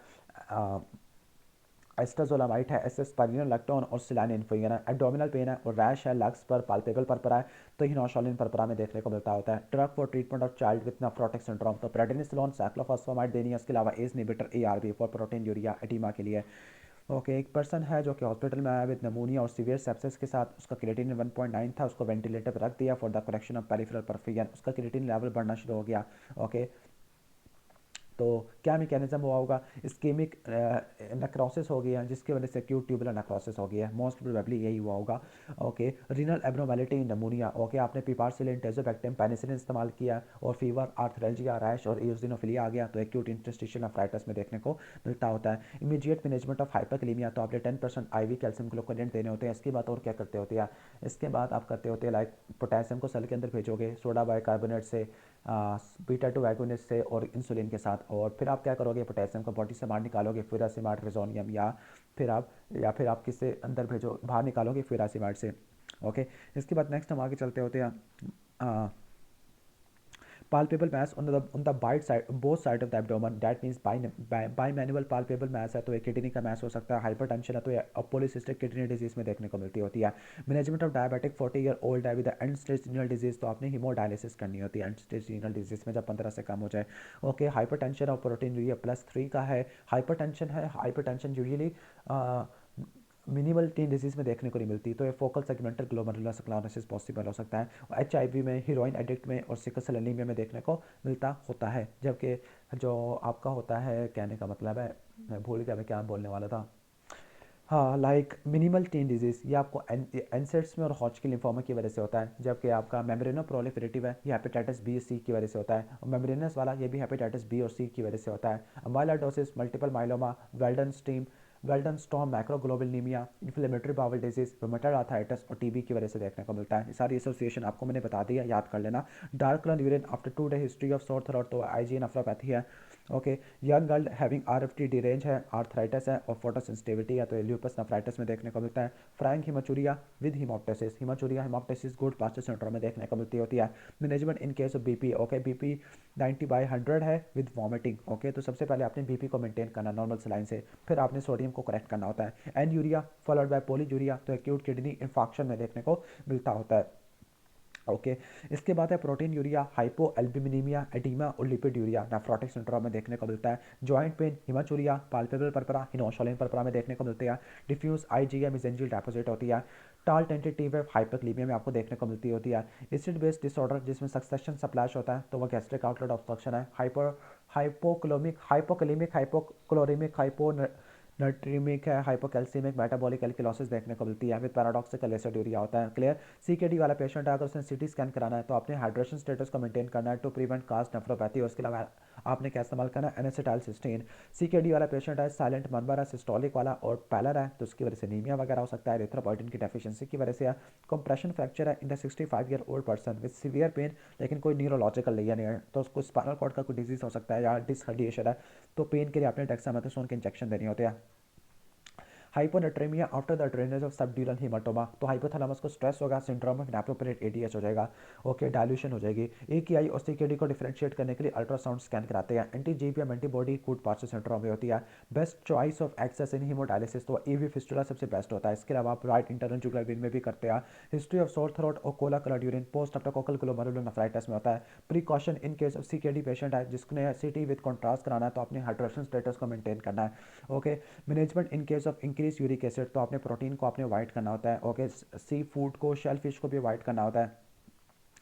एस्टाजोलामाइट है, SS स्पाइरोलैक्टोन और सिलानिन फिंगर है। एब्डोमिनल पेन है और रैश है लग्स पर, पाल्पेबल परपरा है तो हिनोशॉलिन परपरा में देखने को मिलता होता है। Drug for treatment of child with nephrotic syndrome तो प्रेडनिसोलोन, साइक्लोफॉस्फामाइड देनी है, उसके अलावा ACE inhibitor ARB for proteinuria oedema के लिए। ओके, एक पर्सन है जो कि हॉस्पिटल में आया विद नमूनिया और सीवियर सेप्सिस के साथ, उसका क्रिएटिनिन 1.9 था, उसको वेंटिलेटर पर रख दिया for the correction of peripheral perfusion, उसका क्रिएटिनिन लेवल बढ़ना शुरू हो गया। ओके, तो क्या मैकेनिज्म हुआ होगा, इस्केमिक नेक्रोसिस हो गया जिसकी वजह से एक्यूट ट्यूबुलर नेक्रोसिस हो गया, मोस्ट प्रोबेबली यही हुआ होगा। ओके, रीनल एब्नॉर्मेलिटी इन नमूनिया, ओके आपने पिपारसिलिन, टेजोबैक्टम, पेनिसिलिन इस्तेमाल किया और फीवर, आर्थराल्जिया, रैश और इओसिनोफिलिया आ गया, तो एक्यूट इंटरस्टिशियल नेफ्राइटिस में देखने को मिलता होता है। इमीडिएट मैनेजमेंट ऑफ हाइपरकैलेमिया, तो आपने 10% IV कैल्शियम ग्लूकोनेट देने होते हैं। इसके बाद और क्या करते होते हैं, इसके बाद आप करते होते हैं लाइक पोटेशियम को सेल के अंदर भेजोगे सोडा बाइकार्बोनेट से, बीटा टू एगोनिस्ट से और इंसुलिन के साथ, और फिर आप क्या करोगे, पोटेशियम को बॉडी से बाहर निकालोगे फिरासिमाट रिजोनियम, या फिर आप किससे अंदर भेजो बाहर निकालोगे फिरासिमाट से। ओके, इसके बाद नेक्स्ट हम आगे चलते होते हैं palpable mass on the bite side, both side of the abdomen, that means bimanual palpable mass है तो एक किडनी का mass हो सकता है, हाइपरटेंशन है तो ये पॉलीसिस्टिक किडनी डिजीज में देखने को मिलती होती है। Management of diabetic 40 year old है with end stage renal disease, तो आपने हीमोडायलिसिस करनी होती है एंड स्टेज रीनल डिजीज में जब 15 से कम हो जाए। ओके, हाइपरटेंशन और प्रोटीन यूरिया +3 का है, hypertension usually minimal tin disease में देखने को नहीं मिलती, तो ये focal segmental glomerular sclerosis possible हो सकता है। HIV में, हीरोइन एडिक्ट में और सिकल सेल एनीमिया में देखने को मिलता होता है। जबकि जो आपका होता है, कहने का मतलब है, मैं भूल गया मैं क्या बोलने वाला था। हाँ, लाइक मिनिमल टीन डिजीज़ ये आपको एनसेट्स में और हॉजकिन लिम्फोमा की वजह से होता है, जबकि आपका मेम्ब्रेनो प्रोलिफरेटिव है ये हेपेटाइटिस बी सी की वजह से होता है, और मेम्ब्रेनस वाला ये भी हेपेटाइटिस बी और सी की वजह से होता है। Amyloidosis, multiple myeloma, Waldenstrom, macroglobulinaemia, inflammatory bowel disease, rheumatoid arthritis और टीबी की वजह से देखने को मिलता है। ये सारी एसोसिएशन आपको मैंने बता दिया, याद कर लेना। Dark colour urine after 2 day history of sore throat, तो IgA नेफ्रोपैथी है। Okay, young girl having RFT range है, आर्थराइटिस है और फोटोसेंसिटिविटी है, तो ल्यूपस नेफ्राइटिस में देखने को मिलता है। Frank haematuria with haemoptysis, haemoptysis Goodpasture syndrome में देखने को मिलती होती है। Management in case of BP, okay BP 90/100 है विद वॉमिटिंग। ओके, तो सबसे पहले आपने BP को मेंटेन करना नॉर्मल सलाइन से, फिर आपने सोडियम को करेक्ट करना होता है। एन यूरिया फॉलोड बाय पोलीजूरिया, तो एक्यूट किडनी इंफाक्शन में देखने को मिलता होता है। ओके, इसके बाद है protein urea, hypo albuminaemia, edema और लिपिड यूरिया नेफ्रोटिक सिंड्रोम में देखने को मिलता है। जॉइंट पेन, हिमाचुरिया, पाल्पेबल परपरा, हिनोशोलिन परपरा में देखने को मिलते हैं। डिफ्यूज IgA मेसेंजियल डेपोजिट होती है। टाल टेंटेटिव हाइपरक्लीमिया में आपको देखने को मिलती होती है। एसिड बेस्ड डिसऑर्डर जिसमें सक्सेशन सप्लैश होता है, तो वह गैस्ट्रिक आउटलेट ऑब्स्ट्रक्शन है। हाइपोक्लोमिक हाइपोक्लोरिमिक हाइपो नट्रीमिक है, हाइपोकैल्सीमिक मेटाबॉलिक एल्किलोसिस देखने को मिलती है विद पैराडॉक्सिकल एसिडूरिया होता है। क्लियर। CKD वाला पेशेंट है, अगर उसने CT स्कैन कराना है तो आपने हाइड्रेशन स्टेटस को मेंटेन करना है टू प्रिवेंट कास्ट नेफ्रोपैथी, और उसके अलावा आपने क्या इस्तेमाल करना है, एनेसिटाइलसिस्टीन। CKD वाला पेशेंट है, साइलेंट मनबर है, सिस्टोलिक वाला और पैलर है, तो उसकी वजह से नीमिया वगैरह हो सकता है, एरिथ्रोपोइटिन की डेफिशिएंसी की वजह से है। कंप्रेशन फ्रैक्चर है in the 65-year-old person with severe pain, लेकिन कोई न्यूरोलॉजिकल नहीं है, तो उसको स्पाइनल कॉर्ड का कोई डिजीज हो सकता है या डिस्क हर्डिएशन है, तो पेन के लिए आपने डेक्सामेथासोन के इंजेक्शन देने होते हैं। Hyponatraemia after the drainage of subdural haematoma, तो हाइपोथैलेमस को स्ट्रेस होगा, सिंड्रोम ऑफ इनएप्रोप्रिएट ADH हो जाएगा। ओके, डायल्यूशन हो जाएगी। AKI और CKD को डिफरेंशिएट करने के लिए अल्ट्रासाउंड स्कैन कराते हैं। एंटी-GBM एंटीबॉडी गुड पार्सल सिंड्रोम में होती है। Best choice of access in haemodialysis, तो AV फिस्टुला सबसे बेस्ट होता है। इसके अलावा आप राइट इंटरनल जुगुलर वेन में भी करते हैं। हिस्ट्री ऑफ सोर थ्रोट और Cola coloured urine post streptococcal glomerular nephritis में होता है। Precaution in case of CKD patient है जिसने CT विद कॉन्ट्रास्ट कराना है, तो आपने हाइड्रेशन स्टेटस को मेंटेन करना है। Okay, management in case of increase uric acid, तो आपने प्रोटीन को आपने अवॉइड करना होता है। ओके, सी फूड को, शेल फिश को भी अवॉइड करना होता है,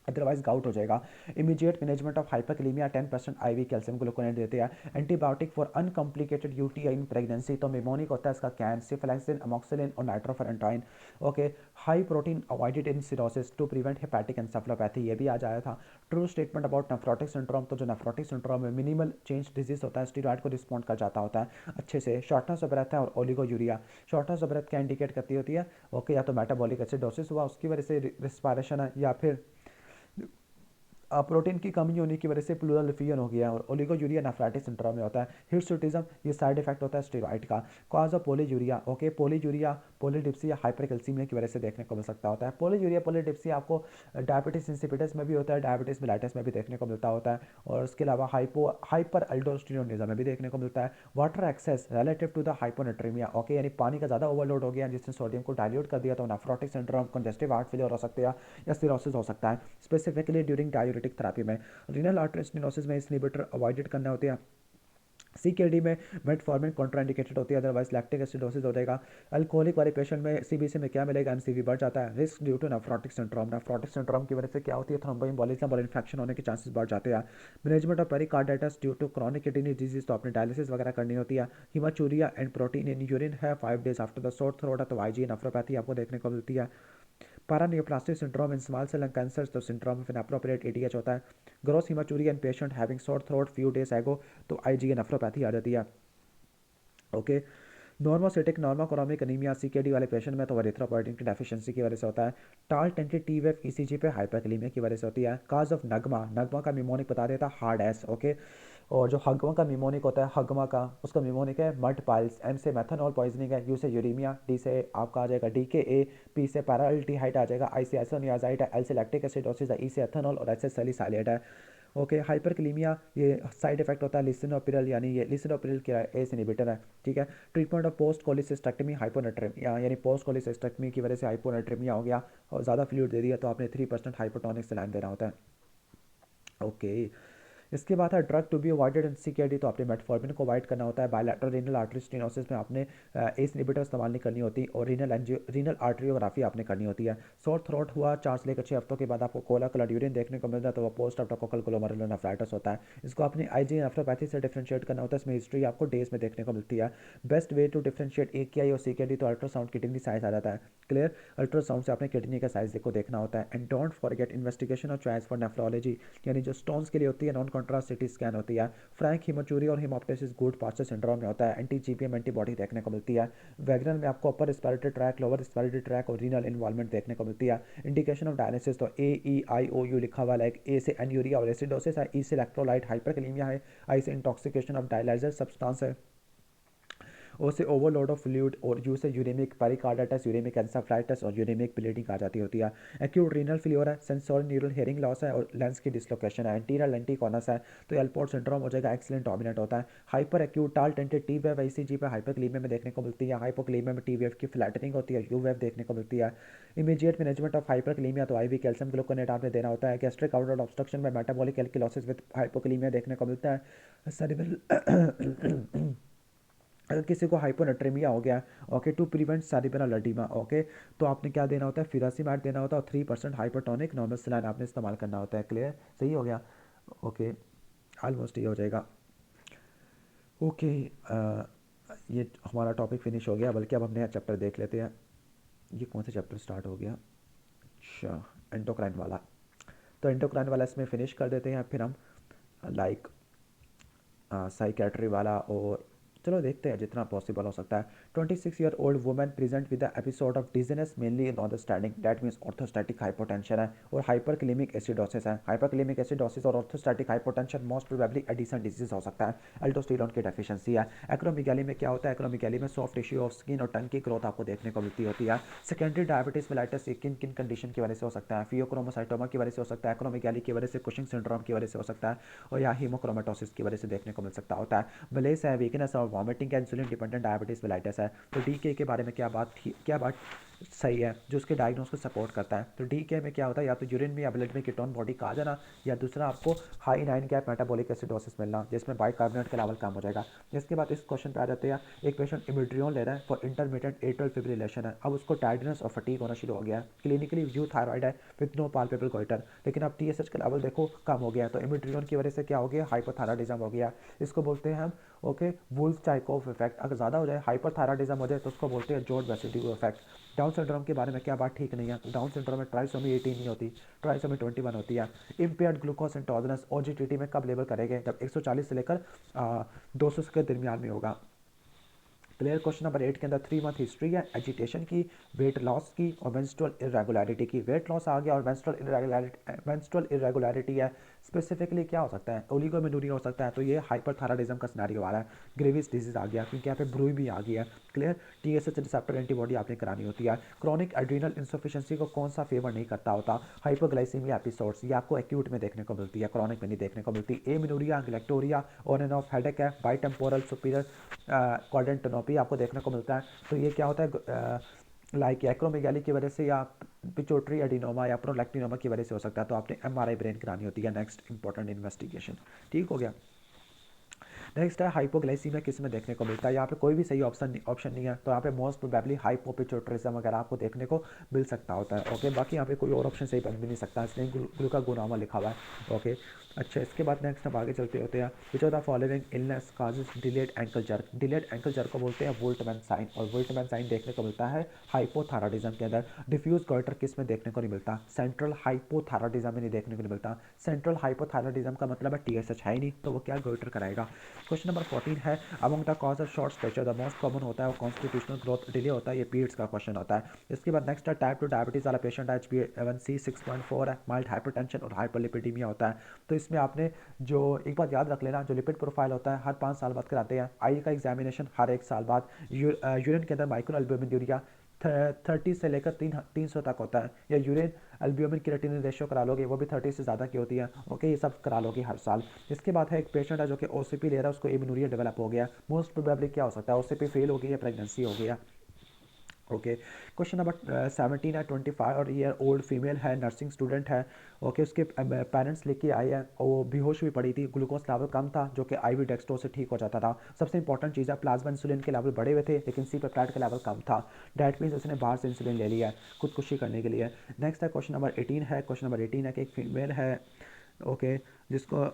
अदरवाइज गाउट हो जाएगा। Immediate management of hyperkalaemia 10% IV calcium gluconate देते हैं। Antibiotic for uncomplicated UTI in pregnancy, तो मेमोनिक होता है इसका कैन, सिफलाक्सिन, अमोक्सिलिन और nitrofurantoin. Okay, high protein avoided in cirrhosis to prevent hepatic encephalopathy, ये भी आज आया था। True statement about nephrotic syndrome, तो जो नेफ्रोटिक सिंड्रोम में मिनिमल चेंज डिजीज होता है, स्टीरॉयड को रिस्पॉन्ड कर जाता होता है अच्छे से। शॉर्टनेस ऑफ ब्रेथ है और ओलिगोयूरिया, शॉर्टनेस ऑफ ब्रेथ क्या इंडिकेट करती होती है, ओके, या तो मेटाबॉलिक एसिडोसिस हुआ उसकी वजह से रिस्पायरेशन है, या फिर प्रोटीन की कमी होने की वजह से प्लूरल रिफिजन हो गया, और ओलिगोयूरिया नेफ्राइटिस सिंड्रोम में होता है। हिर्सुटिज्म ये साइड इफेक्ट होता है स्टेरॉइड का। Cause of polyuria, okay, polyuria polydipsia hypercalcaemia की वजह से देखने को मिल सकता होता है। पोलीयूरिया पोलीडिप्सिया आपको डायबिटीज इंसिपिडस में भी होता है, डायबिटीज मेलाइटिस में भी देखने को मिलता होता है, और इसके अलावा हाइपर एल्डोस्टेरोनिज्म में भी देखने को मिलता है। Water excess relative to the hyponatraemia, okay, यानी पानी का ज़्यादा ओवरलोड हो गया जिसने सोडियम को डाइल्यूट कर दिया, तो nephrotic syndrome, congestive heart failure हो सकते हैं या सिरोसिस हो सकता है, स्पेसिफिकली ड्यूरिंग डायूरेटिक थेरेपी में। रीनल आर्टरी स्टेनोसिस में इस इनहिबिटर अवॉइडेड करने होते हैं। सीकेडी में मेटफॉर्मिन कॉन्ट्राइंडिकेटेड होती है, अदरवाइज लैक्टिक एसिडोसिस हो जाएगा। अल्कोहलिक वाले पेशेंट में सीबीसी में क्या मिलेगा, एमसीवी बढ़ जाता है। Risk due to nephrotic syndrome, nephrotic syndrome की वजह से क्या होती है, थ्रोम्बोएम्बोलिज्म और इन्फेक्शन होने के चांसेस बढ़ जाते हैं। Management of pericarditis due to chronic kidney disease, तो आपने डायलिसिस वगैरह करनी होती है। Haematuria and protein in urine है 5 days after the sore throat है, तो आईजी नेफ्रोपैथी आपको देखने को मिलती है। Paraneoplastic syndrome in small cell lung cancer, तो syndrome of inappropriate ADH होता है। Gross haematuria in patient having sore throat few days ago, तो आईजी नेफ्रोपैथी आ जाती है। Okay, normocytic normochromic anaemia CKD वाले पेशेंट में तो एरिथ्रोपोइटिन की डेफिशिएंसी की वजह से होता है। Tall tainted T wave ECG पे हाइपरकलीमिया की वजह से होती है। काज ऑफ नगमा, नगमा का मिमोनिक बता देता हार्ड एस। ओके, और जो हगमा का मिमोनिक होता है, हगमा का उसका मिमोनिक है मड पाइल्स। एम से मेथनॉल पॉइजनिंग है, यू से यूरीमिया, डी से आपका आ जाएगा DKA, पी से पैराल्डिहाइड आ जाएगा, आई से एसोनियाजाइड है, एल से लैक्टिक एसिडोसिस है, ई से एथेनॉल और एच से सैलिसाइलेट है। ओके, हाइपरकलीमिया ये साइड इफेक्ट होता है लिसिनोप्रिल, यानी ये लिसिनोप्रिल के एस इनहिबिटर है। ठीक है, treatment of post cholecystectomy hyponatraemia, यानी पोस्ट कोलिसिस्टेक्टमी की वजह से हाइपोनेट्रेमिया हो गया और ज़्यादा फ्लूइड दे दिया, तो आपने 3% हाइपोटोनिक सलाइन देना होता है। ओके, इसके बाद है drug to be avoided in CKD, तो आपने मेटफॉर्मिन को अवॉइड करना होता है। बायलैटरल रीनल आर्टरी स्टेनोसिस में आपने एस इनहिबिटर इस्तेमाल नहीं करनी होती, और रीनल आर्टरियोग्राफी आपने करनी होती है। सोर थ्रोट हुआ 4 से लेकर 6 हफ्तों के बाद आपको कोला कलर्ड यूरिन देखने को मिलता है, तो वो पोस्ट स्ट्रेप्टोकोकल ग्लोमेरुलोनेफ्राइटिस होता है। इसको आपने आईजी नेफ्रोपैथी से डिफरेंशिएट करना होता है। इसमें हिस्ट्री आपको डेज में देखने को मिलती है। Best way to differentiate AKI और सीकेडी, तो अल्ट्रासाउंड किडनी साइज आ जाता है। क्लियर, अल्ट्रासाउंड से आपने किडनी का साइज को देखना होता है। And don't forget investigation of choice for nephrology, यानी जो स्टोन्स के लिए होती है नॉन कॉन्ट्रास्ट सिटी स्कैन होती है। फ्रैंक हीमोचूरिया और हीमोप्टिसिस गुड पास्चर सिंड्रोम में होता है, एंटी GBM एंटीबॉडी देखने को मिलती है। वैगनर में आपको upper respiratory tract, lower respiratory tract और रीनल इन्वॉल्वमेंट देखने को मिलती है। इंडिकेशन ऑफ डायलिसिस, तो AEIOU लिखा हुआ है, ए से एन्यूरिया और एसिडोसिस है, ई से इलेक्ट्रोलाइट हाइपरकलीमिया है, आई से इंटॉक्सिकेशन ऑफ डायलाइजर सब्सटेंस है, ओ से ओवरलोड ऑफ फ्लूइड, और यू से यूरेमिक पेरिकार्डाइटिस, यूरेमिक एंसेफलाइटिस और यूरेमिक ब्लीडिंग आ जाती होती है। एक्यूट रीनल फेलियर है, सेंसोरी न्यूरल हेयरिंग लॉस है और लेंस की डिसलोकेशन है। एंटीरियर लेंटिकोनस है, तो एल्पोर्ट सिंड्रोम हो जाएगा, एक्सीलेंट डोमिनेंट होता है। हाइपर एक्यूट टाल टेंटेड टी वेव ICG पे हाइपरक्लीमिया में देखने को मिलती है। हाइपोक्लीमिया में टी वेव की फ्लैटनिंग होती है, यू वेव देखने को मिलती है। इमीडिएट मैनेजमेंट ऑफ हाइपरक्लीमिया, तो IV कैल्शियम ग्लूकोनेट आपने देना होता है। गैस्ट्रिक आउटलेट ऑब्स्ट्रक्शन में मेटाबॉलिक एल्किलोसिस विद हाइपोक्लीमिया देखने को मिलता है। सेरेब्रल अगर किसी को हाइपोनेट्रेमिया हो गया, okay, to prevent cerebral oedema, okay, तो आपने क्या देना होता है, फिरासीमैट देना होता है, और 3% हाइपरटोनिक नॉर्मल सलाइन आपने इस्तेमाल करना होता है। क्लियर, सही हो गया। ओके, ऑलमोस्ट ये हो जाएगा। ओके, ये हमारा टॉपिक फिनिश हो गया, बल्कि अब हम नया चैप्टर देख लेते हैं। ये कौन सा चैप्टर स्टार्ट हो गया, अच्छा, एंडोक्राइन वाला। तो एंडोक्राइन वाला इसमें फिनिश कर देते हैं, फिर हम लाइक साइकेट्री वाला, और चलो देखते हैं जितना पॉसिबल हो सकता है। 26-year-old women present with the episode of dizziness mainly in understanding, that means orthostatic hypotension है और हाइपरक्लीमिक एसिडोसिस है। हाइपरक्लीमिक एसिडोसिस और orthostatic hypotension most probably Addison disease हो सकता है। एल्डोस्टेरोन की डेफिशिएंसी है। एक्रोमेगाली में क्या होता है, एक्रोमेगाली में सॉफ्ट टिश्यू ऑफ स्किन और टंग की ग्रोथ आपको देखने को मिलती होती है। सेकेंडरी डायबिटीज मेलाइटिस किन किन कंडीशन की वजह से हो सकता है, फियोक्रोमोसाइटोमा की वजह से हो सकता है, एक्रोमेगाली की वजह से, कुशिंग सिंड्रोम की वजह से हो सकता है, और या हीमोक्रोमेटोसिस की वजह से देखने को मिल सकता होता है। मलेस है, वीकनेस और वॉमिटिंग का, इंसुलिन डिपेंडेंट डायबिटीज मेलाइटिस है। तो DK के बारे में क्या बात सही है जो उसके डायग्नोस को सपोर्ट करता है। तो DK में क्या होता है, या तो यूरिन में या ब्लड में कीटोन बॉडी का आ जाना, या दूसरा आपको हाई 9 गैप मेटाबॉलिक एसिडोसिस मिलना, जिसमें बाइकार्बोनेट का लेवल कम हो जाएगा। इसके बाद इस क्वेश्चन पे आ जाते हैं, एक पेशेंट इमिड्रियोन ले रहा है फॉर इंटरमीडिएट एट्रियल फिब्रिलेशन है। अब उसको टायर्डनेस और फटीग होना शुरू हो गया है। क्लिनिकली व्यू थायराइड है विद नो पाल्पेबल गोइटर, लेकिन अब TSH का लेवल देखो कम हो गया है। तो इमिड्रियोन की वजह से क्या हो गया, हाइपोथायराइडिज्म हो गया। इसको बोलते हैं हम, ओके, वुल्फ चाइकोफ इफेक्ट। अगर ज़्यादा हो जाए, हाइपरथायराइडिज्म हो जाए, तो उसको बोलते हैं जॉर्ज वेसिडियो इफेक्ट। डाउन सिंड्रोम के बारे में क्या बात ठीक नहीं है, डाउन सिंड्रोम में ट्राइसोमी 18 नहीं होती, ट्राइसोमी 21 होती है। इम्पेयर्ड ग्लूकोज इंटॉलरेंस OGTT में कब लेबल करेंगे, जब 140 से लेकर 200 के दरमियान में होगा। क्लियर, क्वेश्चन नंबर 8 के अंदर 3 मंथ हिस्ट्री है एजिटेशन की, वेट लॉस की और मेंस्ट्रुअल इरेगुलरिटी की। वेट लॉस आ गया और मेंस्ट्रुअल इरेगुलरिटी है। स्पेसिफिकली क्या हो सकता है, ओलिगोमेनोरिया हो सकता है, तो ये हाइपरथायराइडिज्म का सिनेरियो आ रहा है। ग्रेविस डिजीज आ गया, क्योंकि यहाँ पे ब्रूई भी आ गया है। क्लियर, TSH रिसेप्टर एंटीबॉडी आपने करानी होती है। क्रॉनिक एड्रीनल इंसफिशिएंसी को कौन सा फेवर नहीं करता होता, हाइपोग्लाइसीमिया एपिसोड्स, ये आपको एक्यूट में देखने को मिलती है, क्रॉनिक में नहीं देखने को मिलती। Amenorrhoea, galactorrhoea, on and off headache है, बाइटेम्पोरल सुपीरियर क्वाड्रेंटोनोपी आपको देखने को मिलता है। तो ये क्या होता है, लाइक एक्रोमेगाली की वजह से, या पिट्यूटरी एडिनोमा या प्रोलैक्टिनोमा की वजह से हो सकता है। तो आपने MRI ब्रेन करानी होती है। नेक्स्ट इंपॉर्टेंट इन्वेस्टिगेशन, ठीक हो गया। नेक्स्ट है हाइपोग्लाइसीमिया किस में देखने को मिलता है, यहाँ पे कोई भी सही ऑप्शन नहीं है, तो यहाँ पे मोस्ट प्रोबेबली हाइपोपिट्यूटरिज्म वगैरह आपको देखने को मिल सकता होता है। ओके, बाकी यहाँ पे कोई और ऑप्शन सही बन भी नहीं सकता, इसलिए ग्लूकागोनामा लिखा हुआ है। ओके, अच्छा, इसके बाद नेक्स्ट हम आगे चलते होते हैं। Which of the following illness causes delayed ankle jerk. Delayed ankle jerk को बोलते हैं वोल्टमैन साइन, और वोल्टमैन साइन देखने को मिलता है हाइपोथायराइडिज्म के अंदर। डिफ्यूज गॉइटर किस में देखने को नहीं मिलता, सेंट्रल हाइपोथायराइडिज्म में नहीं देखने को नहीं मिलता। सेंट्रल हाइपोथायराइडिज्म का मतलब है टीएसएच है ही नहीं, तो वो क्या गॉइटर कराएगा। क्वेश्चन नंबर 14 है among the cause of short stature the most common होता है वो कॉन्स्टिट्यूशनल ग्रोथ डिले होता है, ये पीरियड्स का क्वेश्चन होता है। इसके बाद नेक्स्ट है टाइप 2 डायबिटीज वाला पेशेंट है, HbA1c 6.4 है, माइल्ड हाइपरटेंशन और हाइपरलिपिडीमिया होता है। तो इसमें आपने जो एक बात याद रख लेना, जो लिपिड प्रोफाइल होता है हर 5 साल बाद कराते हैं, आई का एग्जामिनेशन हर 1 साल बाद, यूरिन के अंदर माइक्रो एल्ब्यूमिन यूरिया 30 से लेकर 300 तक होता है, या यूरिन एल्ब्यूमिन क्रिएटिनिन रेशियो करा लोगे वो भी 30 से ज़्यादा की होती है। ओके, ये सब करा लोगे हर साल। इसके बाद है एक पेशेंट है जो कि ओसीपी ले रहा है, उसको एबिनूरिया डेवलप हो गया, मोस्ट प्रोबेबली क्या हो सकता है, ओसीपी फेल हो गई या प्रेगनेंसी हो गया। ओके, क्वेश्चन नंबर 17 है 25 ईयर ओल्ड फीमेल है, नर्सिंग स्टूडेंट है। ओके, उसके पेरेंट्स लेके आए हैं और वो बेहोश भी पड़ी थी, ग्लूकोज लेवल कम था जो कि आईवी डेक्सट्रो से ठीक हो जाता था। सबसे इंपॉर्टेंट चीज़ है प्लाज्मा इंसुलिन के लेवल बढ़े हुए थे लेकिन सी पेप्टाइड का लेवल कम था, डैट मीन्स उसने बाहर से इंसुलिन ले लिया है खुदकुशी करने के लिए। नेक्स्ट है क्वेश्चन नंबर 18 है, क्वेश्चन नंबर 18 है कि एक फीमेल है, ओके, जिसको